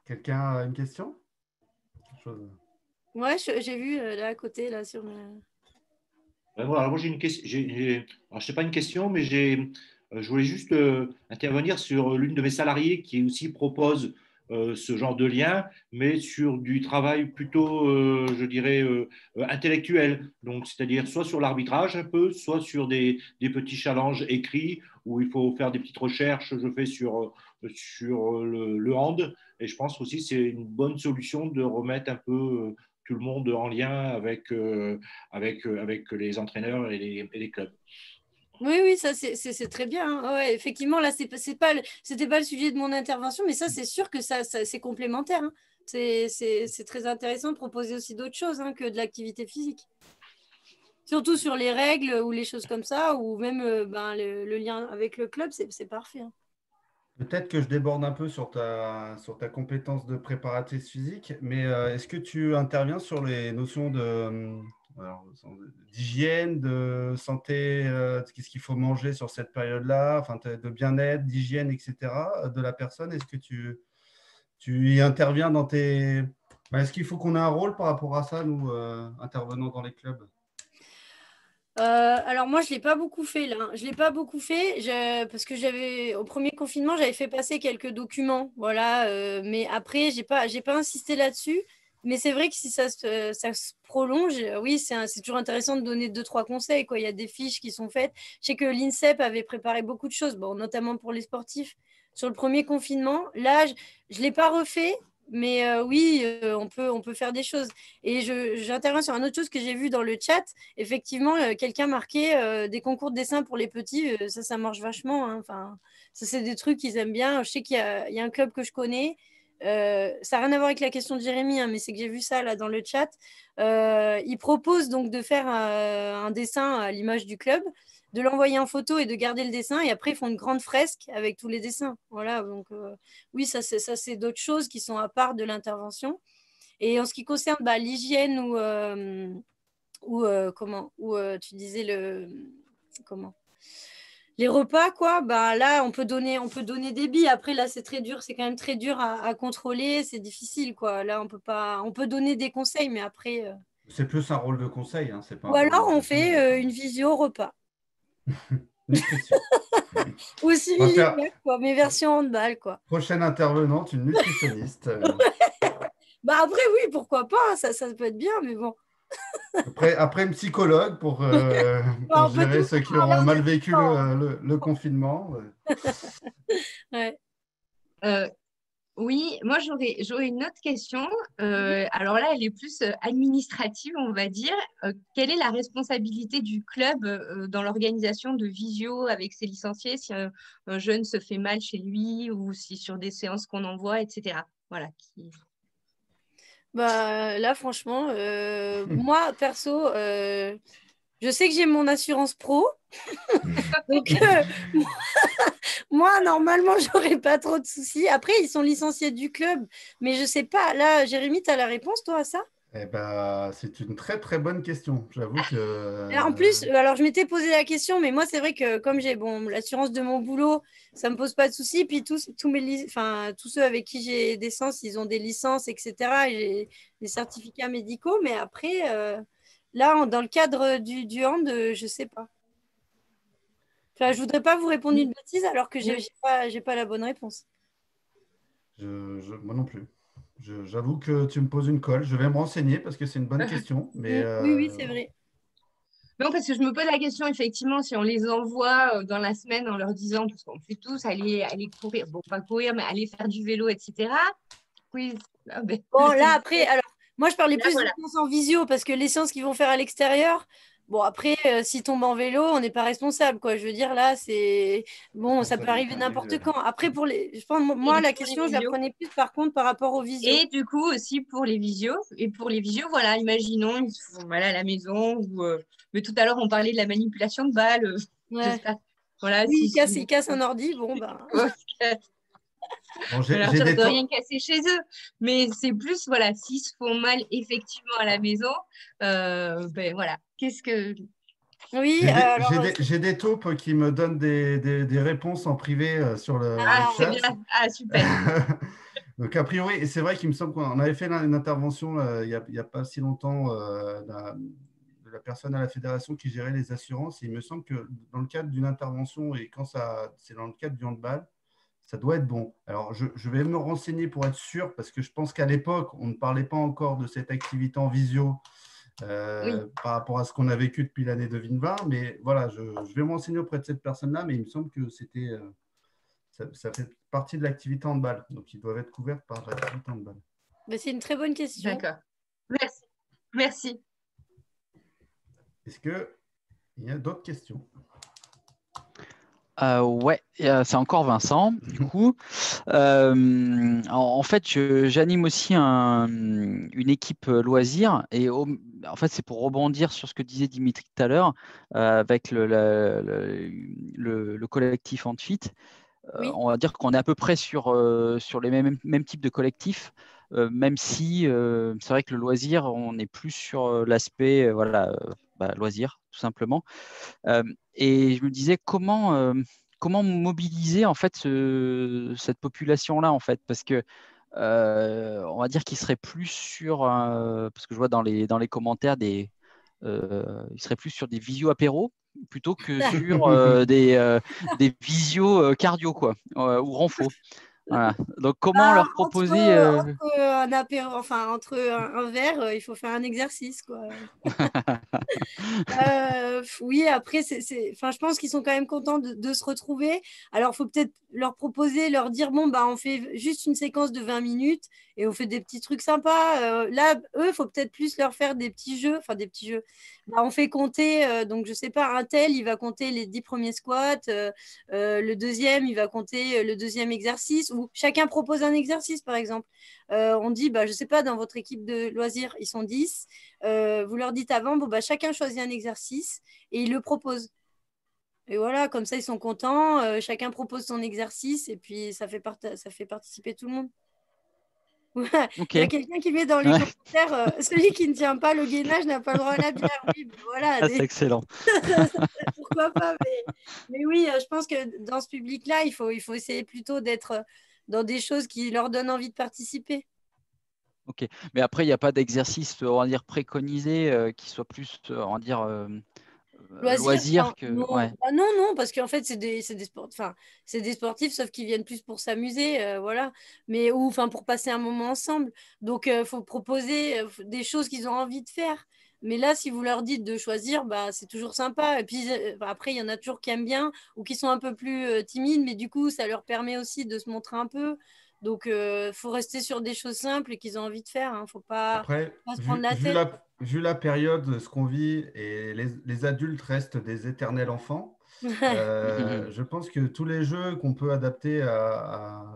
Quelqu'un a une question? Ouais, j'ai vu là à côté, là, sur le... Voilà, moi j'ai une question. Alors, je sais pas une question, mais je voulais juste intervenir sur l'une de mes salariées qui aussi propose ce genre de lien, mais sur du travail plutôt, je dirais, intellectuel. Donc, c'est-à-dire soit sur l'arbitrage un peu, soit sur des petits challenges écrits où il faut faire des petites recherches. Je fais sur le hand, et je pense aussi que c'est une bonne solution de remettre un peu tout le monde en lien avec les entraîneurs et les clubs. Oui, ça c'est très bien, hein. Ouais, effectivement, là, c'était pas le sujet de mon intervention, mais ça, c'est sûr que ça c'est complémentaire, hein. C'est très intéressant de proposer aussi d'autres choses, hein, que de l'activité physique. Surtout sur les règles ou les choses comme ça, ou même le lien avec le club, c'est parfait, hein. Peut-être que je déborde un peu sur ta compétence de préparatrice physique, mais est-ce que tu interviens sur les notions d'hygiène, de santé, qu'est-ce qu'il faut manger sur cette période-là, enfin, de bien-être, d'hygiène, etc., de la personne? Est-ce que tu y interviens dans tes... Est-ce qu'il faut qu'on ait un rôle par rapport à ça, nous, intervenant dans les clubs? Alors moi, je ne l'ai pas beaucoup fait là. Je ne l'ai pas beaucoup fait parce que au premier confinement, j'avais fait passer quelques documents. Voilà, mais après, j'ai pas insisté là-dessus. Mais c'est vrai que si ça se prolonge, oui, c'est toujours intéressant de donner 2-3 conseils, quoi. Il y a des fiches qui sont faites. Je sais que l'INSEP avait préparé beaucoup de choses, bon, notamment pour les sportifs. Sur le premier confinement, là, je ne l'ai pas refait, mais oui, on peut faire des choses. Et j'interviens sur une autre chose que j'ai vu dans le chat. Effectivement, quelqu'un marquait des concours de dessin pour les petits. Ça marche vachement, hein. Enfin, ça, c'est des trucs qu'ils aiment bien. Je sais qu'il y a un club que je connais. Ça n'a rien à voir avec la question de Jérémy, hein, mais c'est que j'ai vu ça là dans le chat. Il propose donc de faire un dessin à l'image du club, de l'envoyer en photo et de garder le dessin. Et après, ils font une grande fresque avec tous les dessins. Voilà, donc oui, ça c'est d'autres choses qui sont à part de l'intervention. Et en ce qui concerne l'hygiène ou tu disais comment les repas, quoi, là, on peut donner des billes. Après, là, c'est très dur. C'est quand même très dur à contrôler. C'est difficile, quoi. Là, on peut donner des conseils, mais après… C'est plus un rôle de conseil, hein, c'est pas Ou un rôle alors, on de fait une visio repas. nutrition. Ou similaire, quoi, mais version handball, quoi. Prochaine intervenante, une nutritionniste. Après, oui, pourquoi pas. Ça peut être bien, mais bon. Après une psychologue pour gérer ceux qui ont mal vécu le confinement. Ouais. Oui, moi j'aurais une autre question. Alors là, elle est plus administrative, on va dire. Quelle est la responsabilité du club dans l'organisation de visio avec ses licenciés si un jeune se fait mal chez lui ou si sur des séances qu'on envoie, etc. Voilà. Là, franchement, moi, perso, je sais que j'ai mon assurance pro. Donc, moi, normalement, j'aurais pas trop de soucis. Après, ils sont licenciés du club. Mais je sais pas. Là, Jérémy, tu as la réponse, toi, à ça? Eh ben, c'est une très, très bonne question. J'avoue que… En plus, alors je m'étais posé la question, mais moi, c'est vrai que comme j'ai l'assurance de mon boulot, ça ne me pose pas de soucis. Puis tous ceux avec qui j'ai des licences, ils ont des licences, etc. Et j'ai des certificats médicaux. Mais après, là, dans le cadre du hand, je ne sais pas. Enfin, je ne voudrais pas vous répondre une bêtise alors que je n'ai pas la bonne réponse. Moi non plus. J'avoue que tu me poses une colle. Je vais me renseigner parce que c'est une bonne question. Mais Oui, c'est vrai. Non, parce que je me pose la question, effectivement, si on les envoie dans la semaine en leur disant, parce qu'on fait tous aller courir, bon, pas courir, mais aller faire du vélo, etc. Oui. Bon, là, après, alors, moi, je parlais plus de séances en visio parce que les séances qu'ils vont faire à l'extérieur, bon, après, s'ils tombent en vélo, on n'est pas responsable, quoi. Je veux dire, là, c'est… Bon, ça peut arriver n'importe quand. Après, je pense, moi, la question, je la prenais plus, par contre, par rapport aux visios. Et du coup, aussi pour les visios. Et pour les visios, voilà, imaginons, ils se font mal à la maison ou… Mais tout à l'heure, on parlait de la manipulation de balles. Ouais. Voilà, oui, ils cassent un ordi, bon, ben… Bon, alors, ça ne doit rien casser chez eux, mais c'est plus, voilà, s'ils se font mal effectivement à la maison, voilà, qu'est-ce que… Oui, j'ai des taupes qui me donnent des réponses en privé sur le chat. Bien. Ah, super. Donc, a priori, c'est vrai qu'il me semble qu'on avait fait une intervention il n'y a pas si longtemps de la personne à la fédération qui gérait les assurances. Et il me semble que dans le cadre d'une intervention, et quand c'est dans le cadre du handball, ça doit être bon. Alors, je vais me renseigner pour être sûr, parce que je pense qu'à l'époque, on ne parlait pas encore de cette activité en visio par rapport à ce qu'on a vécu depuis l'année 2020. Mais voilà, je vais me renseigner auprès de cette personne-là, mais il me semble que c'était… ça fait partie de l'activité handball. Donc, ils doivent être couverts par l'activité handball. C'est une très bonne question. D'accord. Merci. Est-ce qu'il y a d'autres questions? Ouais, c'est encore Vincent. Du coup, en fait, j'anime aussi une équipe loisir et en fait, c'est pour rebondir sur ce que disait Dimitri tout à l'heure avec le collectif Handfit. Oui. On va dire qu'on est à peu près sur les mêmes types de collectifs, même si c'est vrai que le loisir, on est plus sur l'aspect loisir, tout simplement. Et je me disais comment mobiliser en fait cette population-là, en fait, parce que on va dire qu'il serait plus sur, parce que je vois dans les commentaires il serait plus sur des visio apéros plutôt que sur des visio cardio, quoi, ou renfo. Voilà. Donc, comment leur proposer entre un apéro, enfin, entre un verre, il faut faire un exercice, quoi. Oui, après, enfin, je pense qu'ils sont quand même contents de se retrouver. Alors, il faut peut-être leur proposer, leur dire, bon, bah, on fait juste une séquence de 20 minutes et on fait des petits trucs sympas. Là, eux, il faut peut-être plus leur faire des petits jeux. Enfin, des petits jeux. Bah, on fait compter, donc, je sais pas, un tel, il va compter les 10 premiers squats. Le deuxième, il va compter le deuxième exercice. Ou chacun propose un exercice, par exemple. On dit, bah, je sais pas, dans votre équipe de loisirs, ils sont 10. Vous leur dites avant, bon, bah, chacun choisit un exercice et ils le proposent. Et voilà, comme ça, ils sont contents. Chacun propose son exercice et puis ça fait participer tout le monde. Ok. Il y a quelqu'un qui met dans les commentaires celui qui ne tient pas le gainage n'a pas le droit à la bière. Oui, ben voilà. Ah, c'est excellent. Pourquoi pas, mais oui, je pense que dans ce public-là, il faut essayer plutôt d'être dans des choses qui leur donnent envie de participer. Ok. Mais après, il n'y a pas d'exercice, on va dire, préconisé qui soit plus, on va dire, loisir que. Non. Ouais. Bah non, parce qu'en fait, c'est des sportifs, sauf qu'ils viennent plus pour s'amuser, voilà. Mais, ou enfin, pour passer un moment ensemble. Donc, il faut proposer des choses qu'ils ont envie de faire. Mais là, si vous leur dites de choisir, bah, c'est toujours sympa. Et puis, après, il y en a toujours qui aiment bien ou qui sont un peu plus timides, mais du coup, ça leur permet aussi de se montrer un peu. Donc, il faut rester sur des choses simples et qu'ils ont envie de faire. Hein. Faut pas Après, se prendre la tête. vu la période, ce qu'on vit, et les adultes restent des éternels enfants, je pense que tous les jeux qu'on peut adapter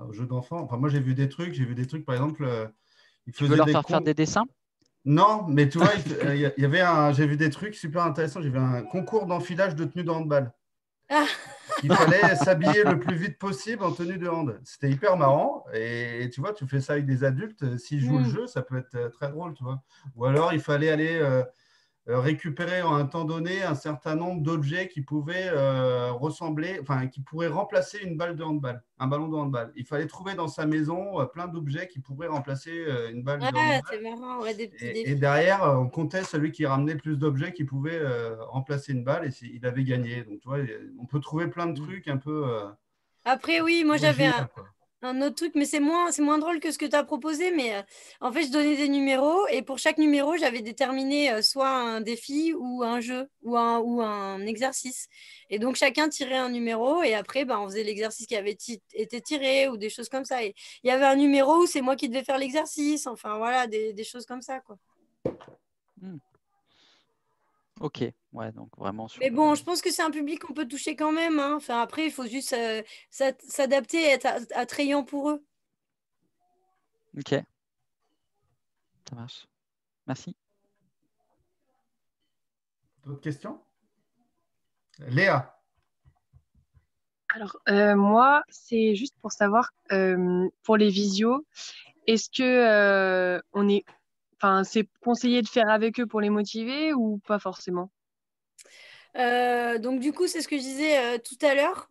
aux jeux d'enfants, enfin moi j'ai vu des trucs, par exemple, ils Tu veux faisaient leur des faire des dessins? Non, mais tu vois, y avait j'ai vu des trucs super intéressants, j'ai vu un concours d'enfilage de tenue de handball. Qu'il fallait s'habiller le plus vite possible en tenue de hand. C'était hyper marrant. Et tu vois, tu fais ça avec des adultes, s'ils jouent le jeu, ça peut être très drôle, tu vois. Ou alors, il fallait aller récupérer en un temps donné un certain nombre d'objets qui pouvaient ressembler, enfin, qui pourraient remplacer une balle de handball, un ballon de handball. Il fallait trouver dans sa maison plein d'objets qui pourraient remplacer une balle de handball. C'est marrant, ouais, des petits Et derrière, on comptait celui qui ramenait le plus d'objets qui pouvait remplacer une balle et il avait gagné. Donc, tu vois, on peut trouver plein de trucs un peu. Après, oui, moi j'avais original, quoi. un autre truc, mais c'est moins drôle que ce que tu as proposé. Mais en fait, je donnais des numéros et pour chaque numéro, j'avais déterminé soit un défi ou un jeu ou un exercice. Et donc, chacun tirait un numéro et après, on faisait l'exercice qui avait été tiré ou des choses comme ça. Et il y avait un numéro où c'est moi qui devais faire l'exercice. Enfin, voilà, des choses comme ça, quoi. Ok, ouais, donc vraiment sur. Mais bon, je pense que c'est un public qu'on peut toucher quand même. Hein. Enfin, après, il faut juste s'adapter et être attrayant pour eux. Ok, ça marche. Merci. D'autres questions? Léa. Alors, moi, c'est juste pour savoir, pour les visios, est-ce que c'est conseillé de faire avec eux pour les motiver ou pas forcément? Donc du coup, c'est ce que je disais tout à l'heure.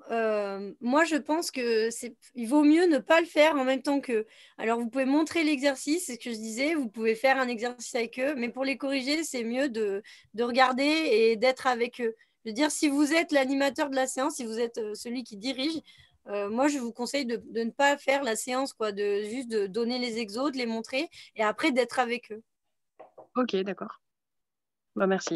Moi, je pense que il vaut mieux ne pas le faire en même temps qu'eux. Alors, vous pouvez montrer l'exercice, c'est ce que je disais. Vous pouvez faire un exercice avec eux, mais pour les corriger, c'est mieux de regarder et d'être avec eux. Je veux dire, si vous êtes l'animateur de la séance, si vous êtes celui qui dirige, moi, je vous conseille de ne pas faire la séance, quoi, juste de donner les exos, de les montrer et après d'être avec eux. Ok, d'accord. Bah, merci.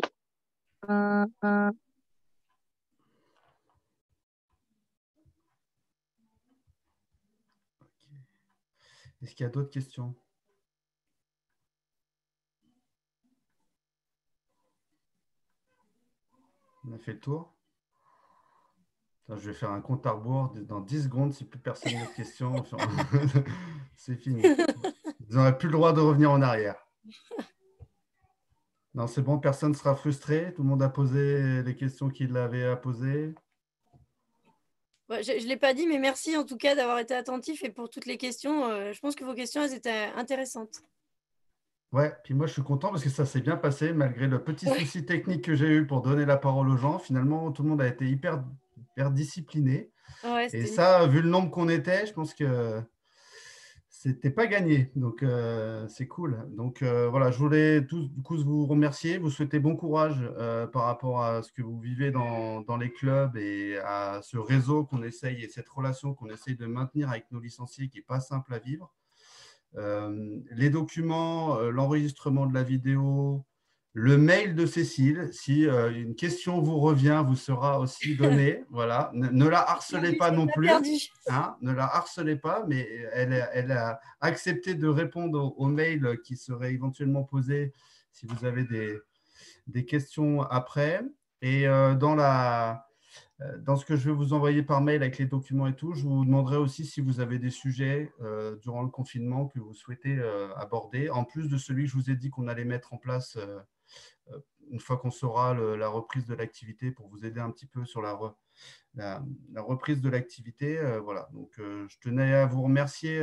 Est-ce qu'il y a d'autres questions? On a fait le tour. Attends, je vais faire un compte à rebours dans 10 secondes si plus personne n'a de questions. C'est fini. Ils n'auraient plus le droit de revenir en arrière. Non, c'est bon, personne ne sera frustré. Tout le monde a posé les questions qu'il avait à poser. Ouais, je ne l'ai pas dit, mais merci en tout cas d'avoir été attentif et pour toutes les questions. Je pense que vos questions, elles étaient intéressantes. Ouais, puis moi je suis content parce que ça s'est bien passé malgré le petit souci technique que j'ai eu pour donner la parole aux gens. Finalement, tout le monde a été hyper discipliné. Ouais, et ça, vu le nombre qu'on était, je pense que c'était pas gagné, donc c'est cool. Donc voilà, je voulais tous du coup vous remercier, vous souhaiter bon courage par rapport à ce que vous vivez dans les clubs et à ce réseau qu'on essaye et cette relation qu'on essaye de maintenir avec nos licenciés qui n'est pas simple à vivre. Les documents, l'enregistrement de la vidéo, le mail de Cécile, si une question vous revient, vous sera aussi donné. Voilà. Ne la harcelez pas non plus. Hein, ne la harcelez pas, mais elle a accepté de répondre aux mails qui seraient éventuellement posés si vous avez des questions après. Et dans ce que je vais vous envoyer par mail avec les documents et tout, je vous demanderai aussi si vous avez des sujets durant le confinement que vous souhaitez aborder, en plus de celui que je vous ai dit qu'on allait mettre en place une fois qu'on saura la reprise de l'activité pour vous aider un petit peu sur la reprise de l'activité. Voilà. Donc, je tenais à vous remercier,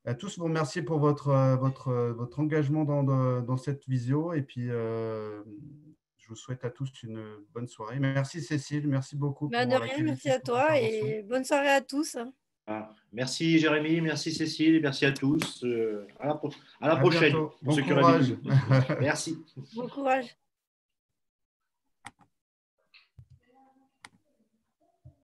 à tous vous remercier pour votre engagement dans cette visio. Et puis, je vous souhaite à tous une bonne soirée. Merci Cécile, merci beaucoup. De rien, merci à toi et bonne soirée à tous. Merci Jérémy, merci Cécile, et merci à tous. À la prochaine. Bon courage. Merci. Bon courage.